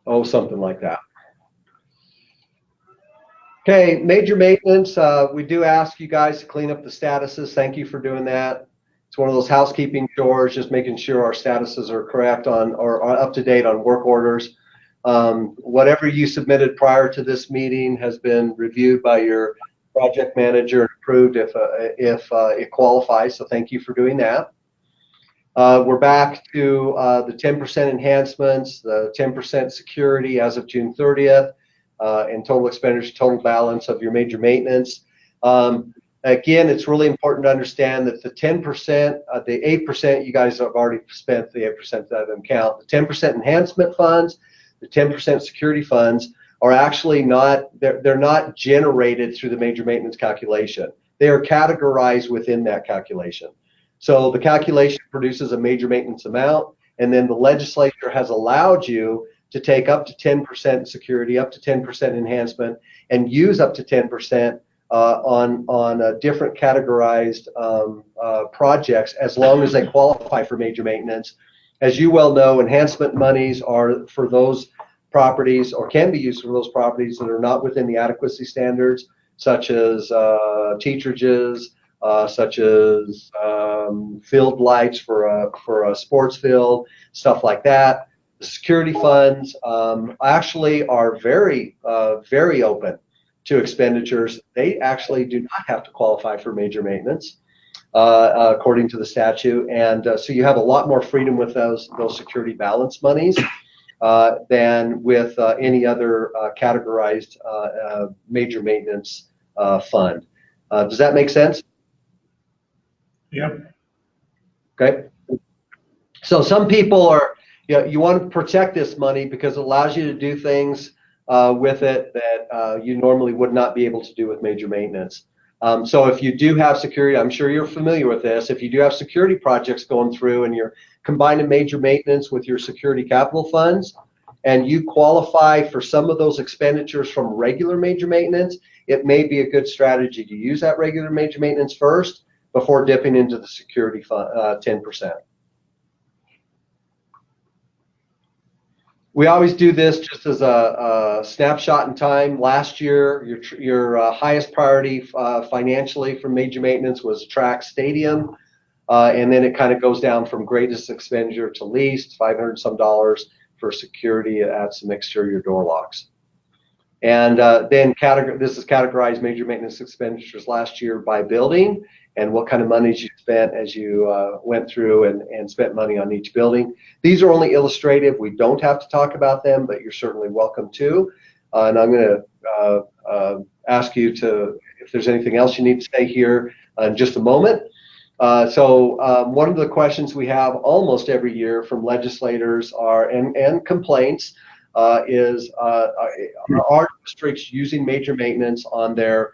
Oh, something like that. Okay, major maintenance. We do ask you guys to clean up the statuses. Thank you for doing that. It's one of those housekeeping chores, just making sure our statuses are correct on or are up to date on work orders. Whatever you submitted prior to this meeting has been reviewed by your project manager and approved if it qualifies. So thank you for doing that. We're back to the 10% enhancements, the 10% security as of June 30th, and total expenditure, total balance of your major maintenance. Again, it's really important to understand that the 10%, the 8% you guys have already spent, the 8% that doesn't count. The 10% enhancement funds, the 10% security funds are actually not, they're not generated through the major maintenance calculation. They are categorized within that calculation. So the calculation produces a major maintenance amount, and then the legislature has allowed you to take up to 10% security, up to 10% enhancement, and use up to 10% on different categorized projects as long as they qualify for major maintenance. As you well know, enhancement monies are for those properties, or can be used for those properties that are not within the adequacy standards, such as teacherages, such as field lights for a sports field, stuff like that. The security funds actually are very open to expenditures. They actually do not have to qualify for major maintenance according to the statute, and so you have a lot more freedom with those security balance monies than with any other categorized major maintenance fund. Does that make sense? Yep. Okay. So some people are, you want to protect this money because it allows you to do things with it that you normally would not be able to do with major maintenance. So if you do have security, I'm sure you're familiar with this, if you do have security projects going through and you're combining major maintenance with your security capital funds, and you qualify for some of those expenditures from regular major maintenance, it may be a good strategy to use that regular major maintenance first, before dipping into the security fund, 10%. We always do this just as a snapshot in time. Last year, your highest priority financially for major maintenance was track stadium, and then it kind of goes down from greatest expenditure to least, $500 some for security at some exterior door locks. And then this is categorized major maintenance expenditures last year by building and what kind of monies you spent as you went through and spent money on each building. These are only illustrative. We don't have to talk about them, but you're certainly welcome to. And I'm going to ask you to, if there's anything else you need to say here in just a moment. So one of the questions we have almost every year from legislators and complaints is are districts using major maintenance on their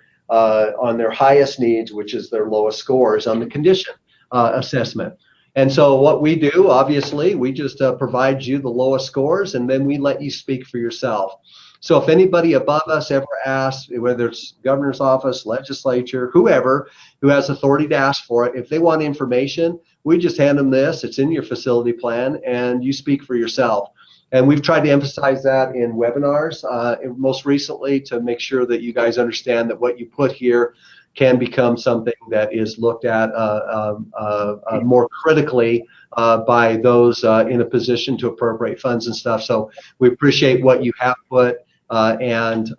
highest needs, which is their lowest scores on the condition assessment. And so what we do, obviously, we just provide you the lowest scores, and then we let you speak for yourself. So if anybody above us ever asks, whether it's governor's office, legislature, whoever who has authority to ask for it, if they want information, we just hand them this. It's in your facility plan, and you speak for yourself. And we've tried to emphasize that in webinars, most recently, to make sure that you guys understand that what you put here can become something that is looked at more critically by those in a position to appropriate funds and stuff. So we appreciate what you have put and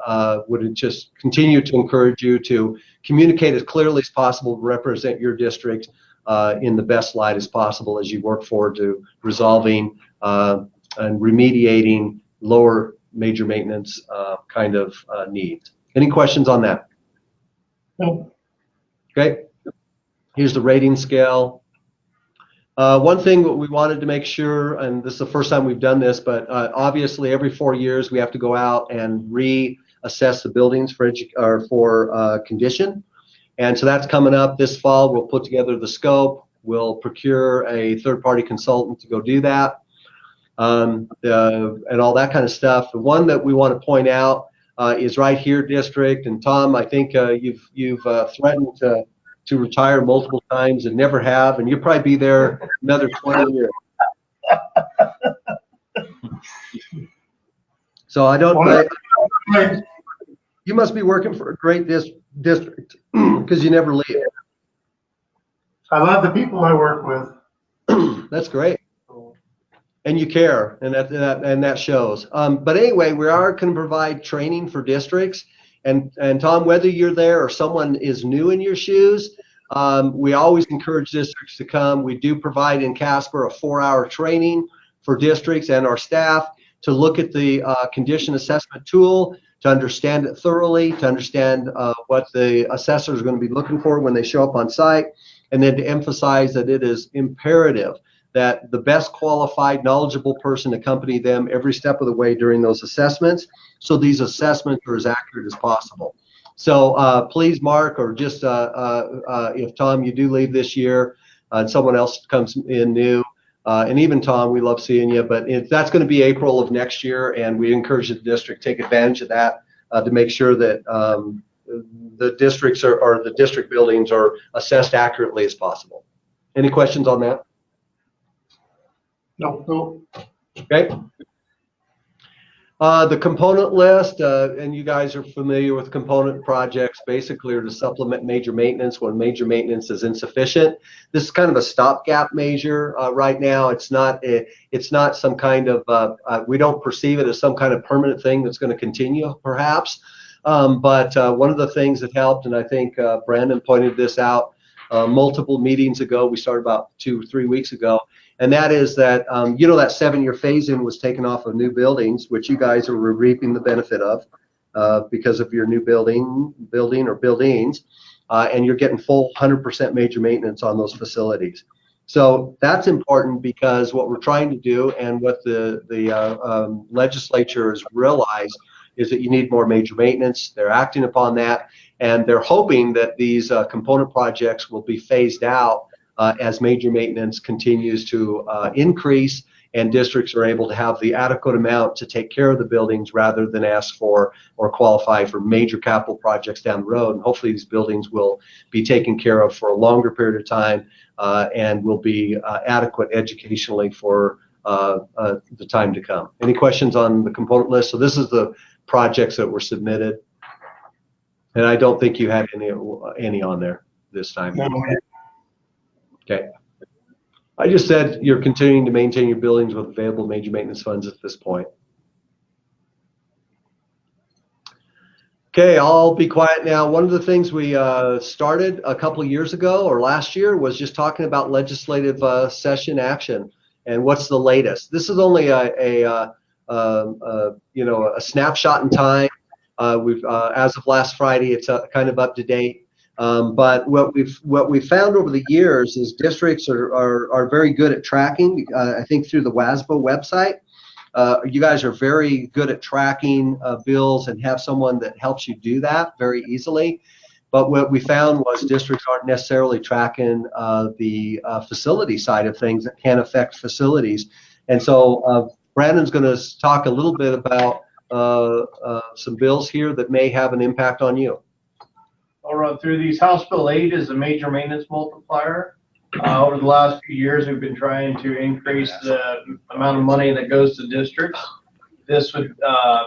would just continue to encourage you to communicate as clearly as possible, represent your district in the best light as possible as you work forward to resolving and remediating lower major maintenance kind of needs. Any questions on that? No. Okay. Here's the rating scale. One thing that we wanted to make sure, and this is the first time we've done this, but obviously every 4 years we have to go out and reassess the buildings for condition. And so that's coming up this fall. We'll put together the scope. We'll procure a third-party consultant to go do that. And all that kind of stuff. The one that we want to point out is right here, district. And Tom, I think you've threatened to retire multiple times and never have, and you'll probably be there another 20 years. So I don't. You must be working for a great district because you never leave. I love the people I work with. That's great. And you care, and that shows. But anyway, we are going to provide training for districts. And Tom, whether you're there or someone is new in your shoes, we always encourage districts to come. We do provide in Casper a 4-hour training for districts and our staff to look at the condition assessment tool, to understand it thoroughly, to understand what the assessor is going to be looking for when they show up on site, and then to emphasize that it is imperative that the best qualified, knowledgeable person accompany them every step of the way during those assessments, so these assessments are as accurate as possible. So please, Mark, or just if Tom, you do leave this year and someone else comes in new, and even Tom, we love seeing you, but that's going to be April of next year, and we encourage the district to take advantage of that to make sure that the districts or the district buildings are assessed accurately as possible. Any questions on that? No. Okay. The component list, and you guys are familiar with component projects, basically are to supplement major maintenance when major maintenance is insufficient. This is kind of a stopgap measure right now. It's not some kind of, we don't perceive it as some kind of permanent thing that's going to continue, perhaps. But one of the things that helped, and I think Brandon pointed this out multiple meetings ago, we started about 2 or 3 weeks ago, and that is that, that 7-year phase-in was taken off of new buildings, which you guys are reaping the benefit of because of your new building or buildings, and you're getting full 100% major maintenance on those facilities. So that's important because what we're trying to do and what the legislature has realized is that you need more major maintenance. They're acting upon that, and they're hoping that these component projects will be phased out as major maintenance continues to increase and districts are able to have the adequate amount to take care of the buildings rather than ask for or qualify for major capital projects down the road. And hopefully these buildings will be taken care of for a longer period of time and will be adequate educationally for the time to come. Any questions on the component list? So this is the projects that were submitted. And I don't think you had any on there this time. No. Okay. I just said you're continuing to maintain your buildings with available major maintenance funds at this point. Okay, I'll be quiet now. One of the things we started a couple of years ago or last year was just talking about legislative session action and what's the latest. This is only a snapshot in time. As of last Friday, it's kind of up to date. But what we've found over the years is districts are very good at tracking. I think through the WASBO website, you guys are very good at tracking bills and have someone that helps you do that very easily. But what we found was districts aren't necessarily tracking the facility side of things that can affect facilities. And so Brandon's going to talk a little bit about some bills here that may have an impact on you. I'll run through these. House Bill 8 is a major maintenance multiplier. Over the last few years, we've been trying to increase the amount of money that goes to districts. This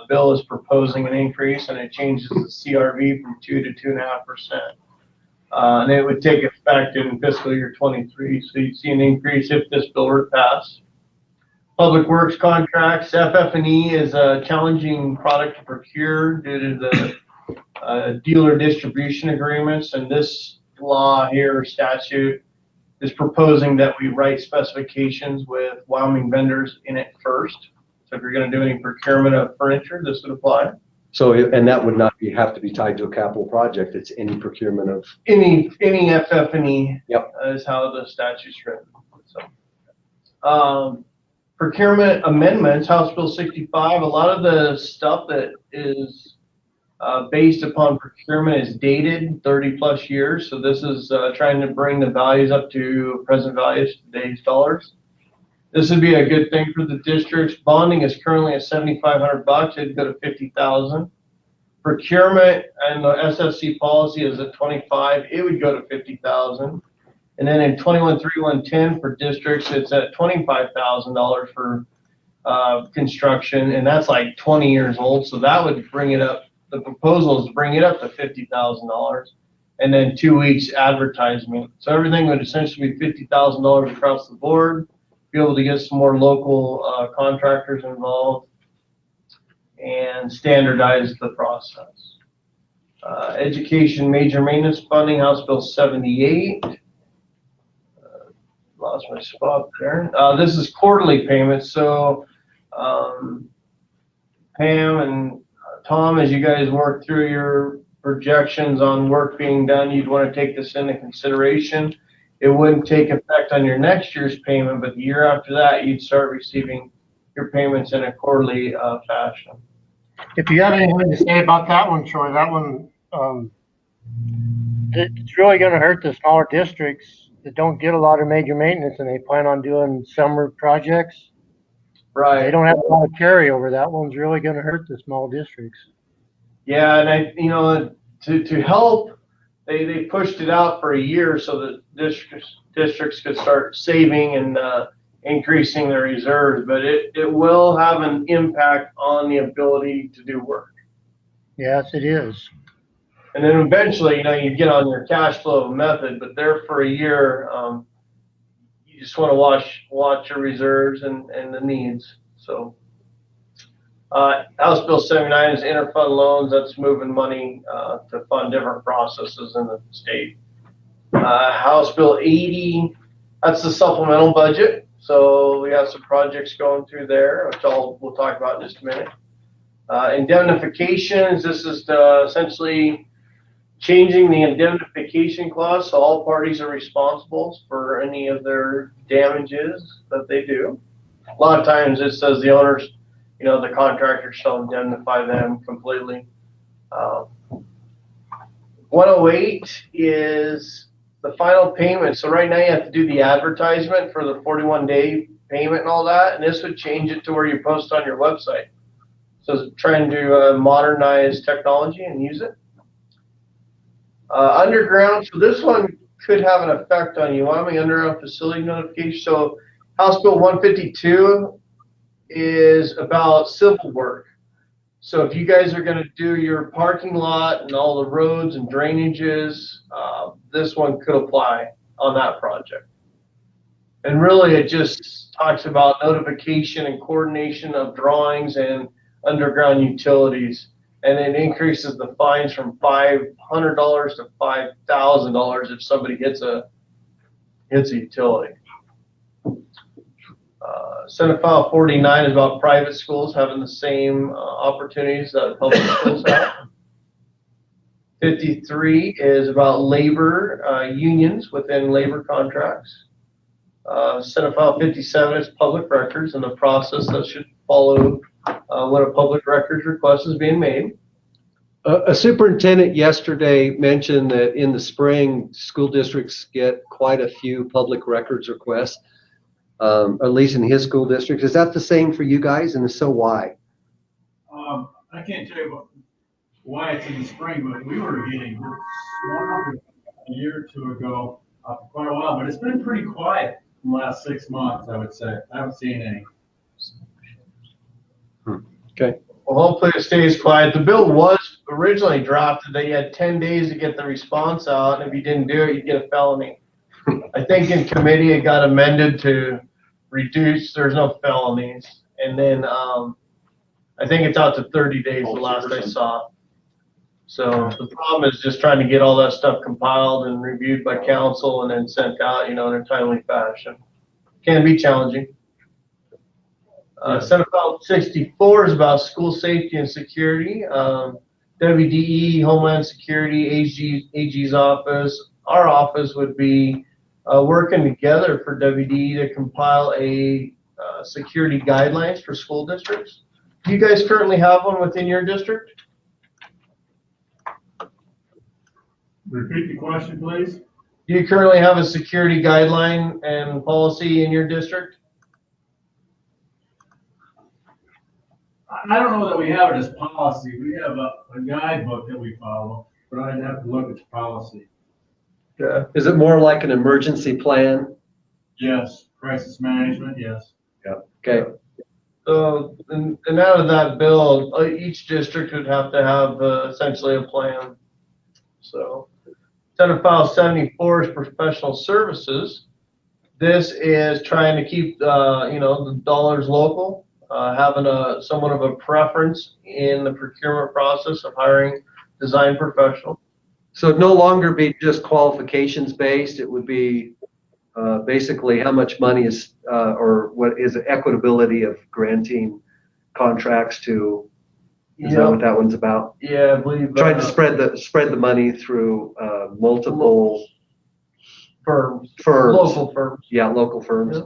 bill is proposing an increase, and it changes the CRV from 2 to 2.5%. And it would take effect in fiscal year 23. So you'd see an increase if this bill were passed. Public Works contracts. FF&E is a challenging product to procure due to the dealer distribution agreements, and this law here, statute, is proposing that we write specifications with Wyoming vendors in it first. So if you're going to do any procurement of furniture, this would apply. So, and that would not have to be tied to a capital project. It's any procurement of any FF&E. Yep. Is how the statute's written. So, procurement amendments, House Bill 65. A lot of the stuff that is based upon procurement is dated 30 plus years. So this is trying to bring the values up to present values, today's dollars. This would be a good thing for the districts. Bonding is currently at $7,500. It'd go to $50,000. Procurement and the SFC policy is at 25. It would go to $50,000. And then in 21.3110 for districts, it's at $25,000 for construction, and that's like 20 years old. So that would bring it up. The proposal is to bring it up to $50,000, and then 2 weeks advertisement. So everything would essentially be $50,000 across the board. Be able to get some more local contractors involved and standardize the process. Education major maintenance funding, House Bill 78. Lost my spot there. This is quarterly payments. So Pam and Tom, as you guys work through your projections on work being done, you'd want to take this into consideration. It wouldn't take effect on your next year's payment, but the year after that, you'd start receiving your payments in a quarterly fashion. If you have anything to say about that one, Troy, that one, it's really going to hurt the smaller districts that don't get a lot of major maintenance and they plan on doing summer projects. Right. They don't have a lot of carryover. That one's really going to hurt the small districts. Yeah, and to help, they pushed it out for a year so that districts could start saving and increasing their reserves, but it will have an impact on the ability to do work. Yes, it is. And then eventually, you get on your cash flow method, but there for a year, you just want to watch your reserves and the needs. So House Bill 79 is interfund loans. That's moving money to fund different processes in the state. House Bill 80, that's the supplemental budget. So we have some projects going through there, which we'll talk about in just a minute. Indemnifications, this is essentially changing the indemnification clause, so all parties are responsible for any of their damages that they do. A lot of times it says the owners, the contractor shall indemnify them completely. 108 is the final payment. So right now you have to do the advertisement for the 41-day payment and all that, and this would change it to where you post on your website. So it's trying to modernize technology and use it. Underground, so this one could have an effect on you. Wyoming underground facility notification. So House Bill 152 is about civil work. So if you guys are going to do your parking lot and all the roads and drainages, this one could apply on that project. And really it just talks about notification and coordination of drawings and underground utilities. And it increases the fines from $500 to $5,000 if somebody hits a utility. Senate File 49 is about private schools having the same opportunities that public schools have. 53 is about labor unions within labor contracts. Senate File 57 is public records and the process that should follow when a public records request is being made. A superintendent yesterday mentioned that in the spring, school districts get quite a few public records requests, at least in his school district. Is that the same for you guys, and if so, why? I can't tell you why it's in the spring, but we were getting 100 a year or two ago for quite a while, but it's been pretty quiet in the last 6 months, I would say. I haven't seen any. Okay. Well, hopefully it stays quiet. The bill was originally drafted that you had 10 days to get the response out, and if you didn't do it, you'd get a felony. I think in committee it got amended to reduce, there's no felonies. And then I think it's out to 30 days the last I saw. So the problem is just trying to get all that stuff compiled and reviewed by council and then sent out, in a timely fashion. Can be challenging. Senate File 64 is about school safety and security. WDE, Homeland Security, AG's office, our office would be working together for WDE to compile a security guidelines for school districts. Do you guys currently have one within your district? Repeat the question, please. Do you currently have a security guideline and policy in your district? I don't know that we have it as policy. We have a guidebook that we follow, but I'd have to look at the policy. Yeah. Is it more like an emergency plan? Yes. Crisis management, yes. Yeah. Okay. So, and out of that bill, each district would have to have essentially a plan. So, Senate File 74 is professional services. This is trying to keep, the dollars local, having somewhat of a preference in the procurement process of hiring design professionals. So it'd no longer be just qualifications based. It would be basically how much money is, or what is the equitability of granting contracts to. Is that what that one's about? Yeah, I believe. Trying to spread the money through multiple firms. Local firms. Yeah, local firms.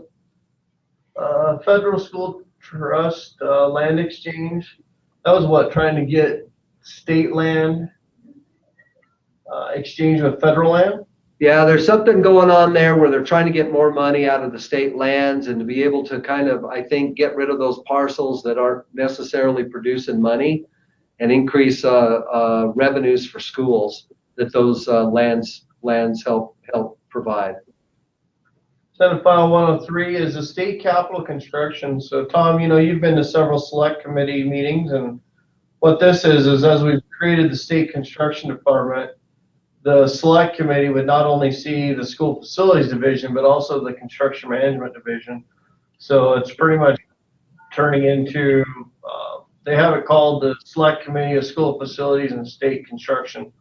Yeah. Federal School Trust, land exchange. That was what, trying to get state land exchange with federal land? Yeah, there's something going on there where they're trying to get more money out of the state lands and to be able to kind of, I think, get rid of those parcels that aren't necessarily producing money and increase revenues for schools that those lands help provide. Senate File 103 is the state capital construction. So Tom, you've been to several select committee meetings, and what this is as we've created the state construction department, the select committee would not only see the school facilities division, but also the construction management division. So it's pretty much turning into, they have it called the select committee of school facilities and state construction.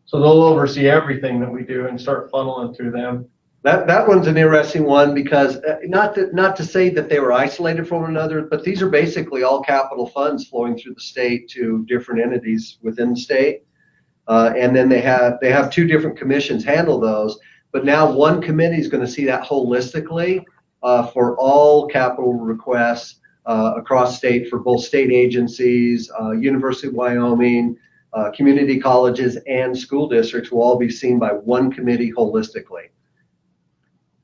So they'll oversee everything that we do and start funneling through them. That one's an interesting one because not to say that they were isolated from one another, but these are basically all capital funds flowing through the state to different entities within the state. And then they have two different commissions handle those, but now one committee is going to see that holistically for all capital requests across state for both state agencies, University of Wyoming, community colleges, and school districts will all be seen by one committee holistically.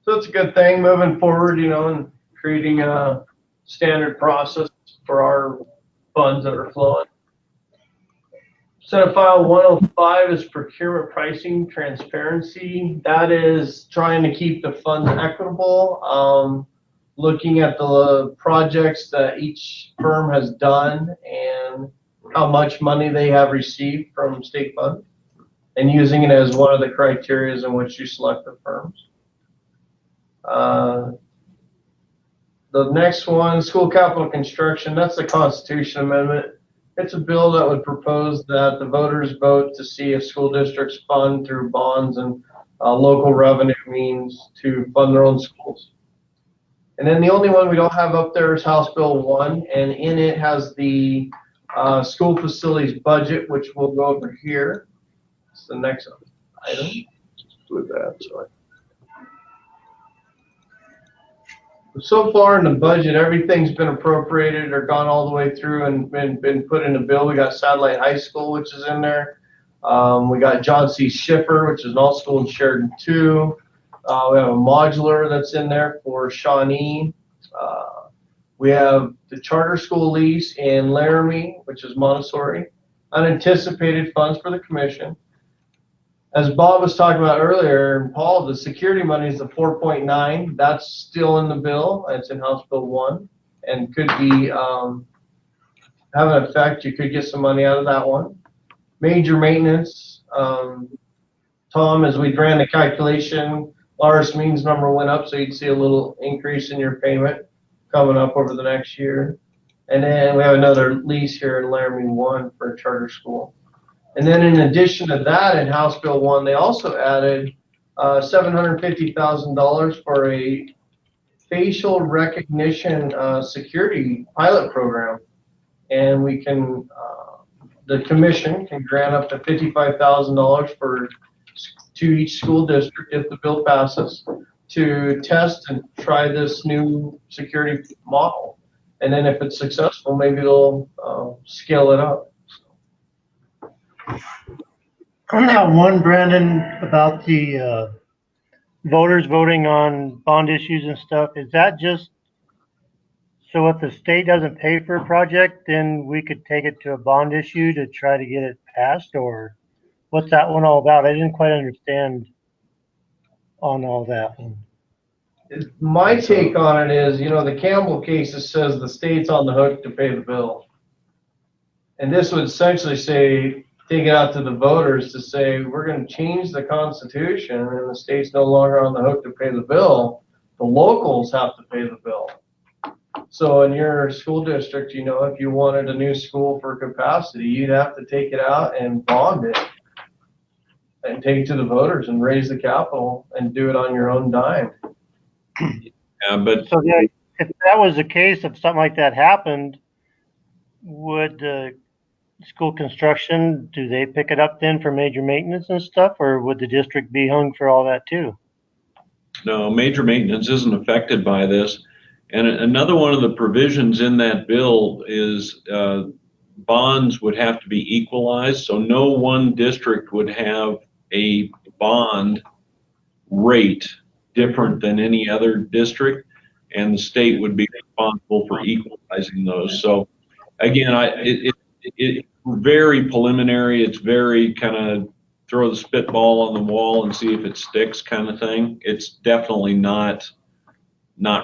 So it's a good thing moving forward, and creating a standard process for our funds that are flowing. Senate File 105 is procurement pricing transparency. That is trying to keep the funds equitable, looking at the projects that each firm has done and how much money they have received from state funds, and using it as one of the criteria in which you select the firms. The next one, school capital construction, that's the Constitution Amendment. It's a bill that would propose that the voters vote to see if school districts fund through bonds and local revenue means to fund their own schools. And then the only one we don't have up there is House Bill 1, and in it has the school facilities budget, which we'll go over here. It's the next item. With that, sorry. So far in the budget, everything's been appropriated or gone all the way through and been put in the bill. We got Satellite High School, which is in there. We got John C. Schiffer, which is an all-school in Sheridan 2. We have a modular that's in there for Shawnee. We have the charter school lease in Laramie, which is Montessori. Unanticipated funds for the commission. As Bob was talking about earlier, and Paul, the security money is the 4.9. That's still in the bill. It's in House Bill 1 and could be have an effect. You could get some money out of that one. Major maintenance. Tom, as we ran the calculation, Lars Means number went up, so you'd see a little increase in your payment coming up over the next year. And then we have another lease here in Laramie 1 for a charter school. And then in addition to that, in House Bill 1, they also added $750,000 for a facial recognition security pilot program. And we can, the commission can grant up to $55,000 to each school district if the bill passes to test and try this new security model. And then if it's successful, maybe they'll scale it up. On that one, Brandon, about the voters voting on bond issues and stuff, is that just so if the state doesn't pay for a project, then we could take it to a bond issue to try to get it passed, or what's that one all about? I didn't quite understand on all that. My take on it is, you know, the Campbell case says the state's on the hook to pay the bill. And this would essentially say, take it out to the voters to say, we're going to change the Constitution and the state's no longer on the hook to pay the bill. The locals have to pay the bill. So in your school district, you know, if you wanted a new school for capacity, you'd have to take it out and bond it and take it to the voters and raise the capital and do it on your own dime. Yeah, but So yeah, if that was the case, if something like that happened, would school construction, do they pick it up then for major maintenance and stuff, or would the district be hung for all that too? no, major maintenance isn't affected by this. And another one of the provisions in that bill is bonds would have to be equalized. So no one district would have a bond rate different than any other district, and the state would be responsible for equalizing those. So again, it's very preliminary. It's very kind of throw the spitball on the wall and see if it sticks kind of thing. It's definitely not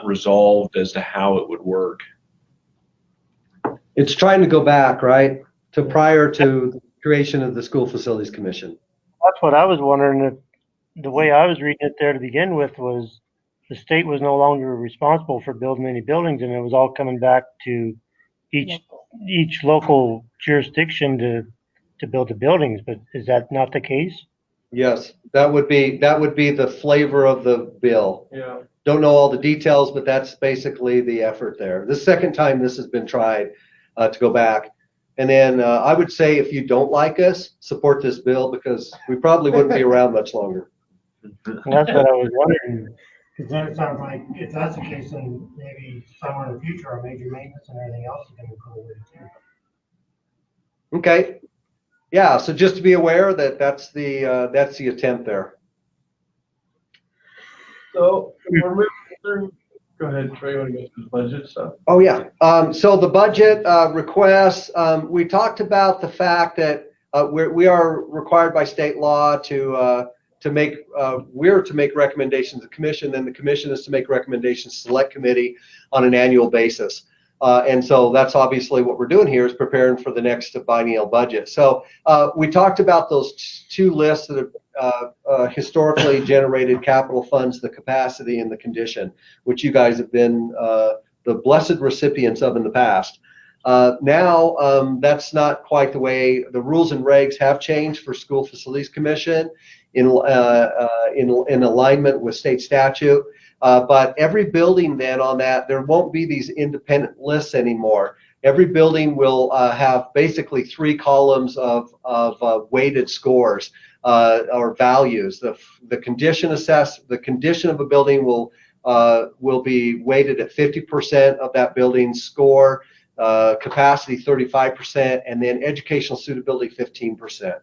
resolved as to how it would work. It's trying to go back, right, to prior to the creation of the School Facilities Commission. That's what I was wondering. If the way I was reading it there to begin with was the state was no longer responsible for building any buildings, and it was all coming back to each local jurisdiction to build the buildings. But is that not the case? Yes, that would be the flavor of the bill. Yeah. Don't know all the details, but that's basically the effort there. The second time this has been tried to go back. And then I would say if you don't like us, support this bill because we probably wouldn't be around much longer. And that's what I was wondering. Because then it sounds like if that's the case, then maybe somewhere in the future, our major maintenance and everything else is going to go away too. Okay. Yeah. So just to be aware that that's the attempt there. So we're moving through. Go ahead, Trey, you want to go through the budget stuff? Oh, yeah. So the budget requests, we talked about the fact that we are required by state law to make, we're to make recommendations to the commission, and the commission is to make recommendations to select committee on an annual basis. And so that's obviously what we're doing here, is preparing for the next biennial budget. So we talked about those two lists that have historically generated capital funds, the capacity and the condition, which you guys have been the blessed recipients of in the past. Now, that's not quite the way. The rules and regs have changed for School Facilities Commission in alignment with state statute. But every building then on that, there won't be these independent lists anymore. Every building will have basically 3 columns of weighted scores or values. The condition the condition of a building will be weighted at 50% of that building's score, capacity 35%, and then educational suitability 15%.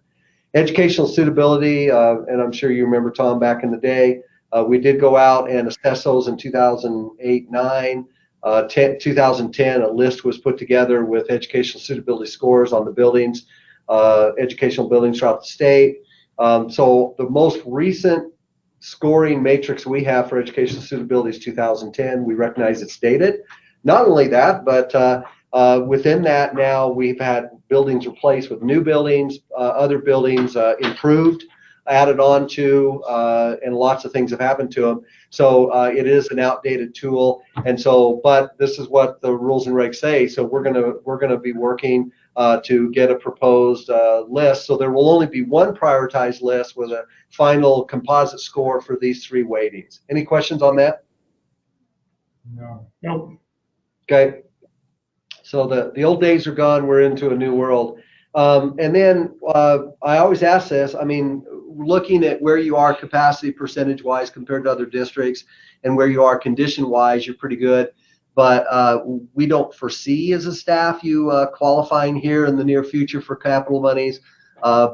Educational suitability, and I'm sure you remember, Tom, back in the day, we did go out and assess those in 2008-9. 2010, a list was put together with educational suitability scores on the buildings, educational buildings throughout the state. So the most recent scoring matrix we have for educational suitability is 2010. We recognize it's dated. Not only that, but within that now we've had buildings replaced with new buildings, other buildings improved, added on to, and lots of things have happened to them. So it is an outdated tool, and so, but this is what the rules and regs say. So we're gonna be working to get a proposed list. So there will only be one prioritized list with a final composite score for these 3 weightings. Any questions on that? No. Nope. Okay. So the old days are gone. We're into a new world. And then I always ask this, I mean, looking at where you are capacity percentage wise compared to other districts and where you are condition wise, you're pretty good. But we don't foresee as a staff you qualifying here in the near future for capital monies.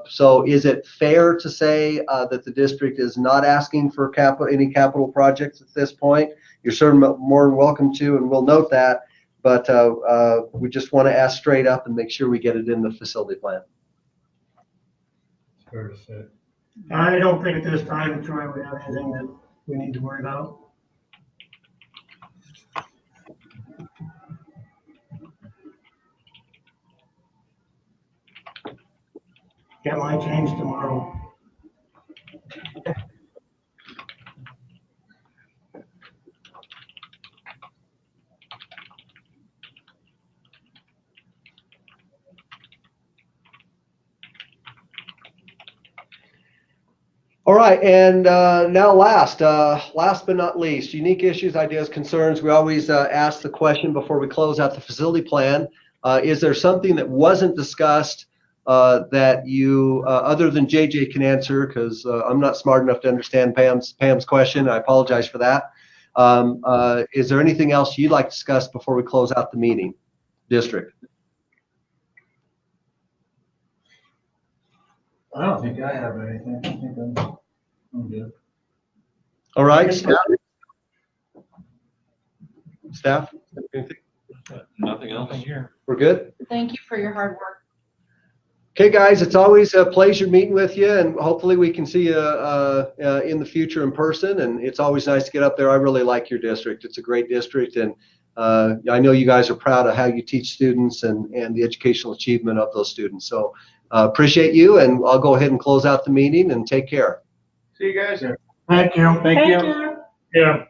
So is it fair to say that the district is not asking for any capital projects at this point? You're certainly more than welcome to, and we'll note that. But we just want to ask straight up and make sure we get it in the facility plan. It's fair to say. I don't think at this time, Troy, we have anything that we need to worry about. That might change tomorrow. All right, and now last but not least, unique issues, ideas, concerns. We always ask the question before we close out the facility plan. Is there something that wasn't discussed that you, other than JJ can answer, because I'm not smart enough to understand Pam's question. I apologize for that. Is there anything else you'd like to discuss before we close out the meeting, district? I don't think I have anything. I think I'm good. All right, staff? Staff, anything? Nothing else here. We're good? Thank you for your hard work. Okay, guys, it's always a pleasure meeting with you, and hopefully we can see you in the future in person. And it's always nice to get up there. I really like your district. It's a great district, and I know you guys are proud of how you teach students and the educational achievement of those students. So appreciate you, and I'll go ahead and close out the meeting, and take care. See you guys. Thank you. Thank you. Yeah.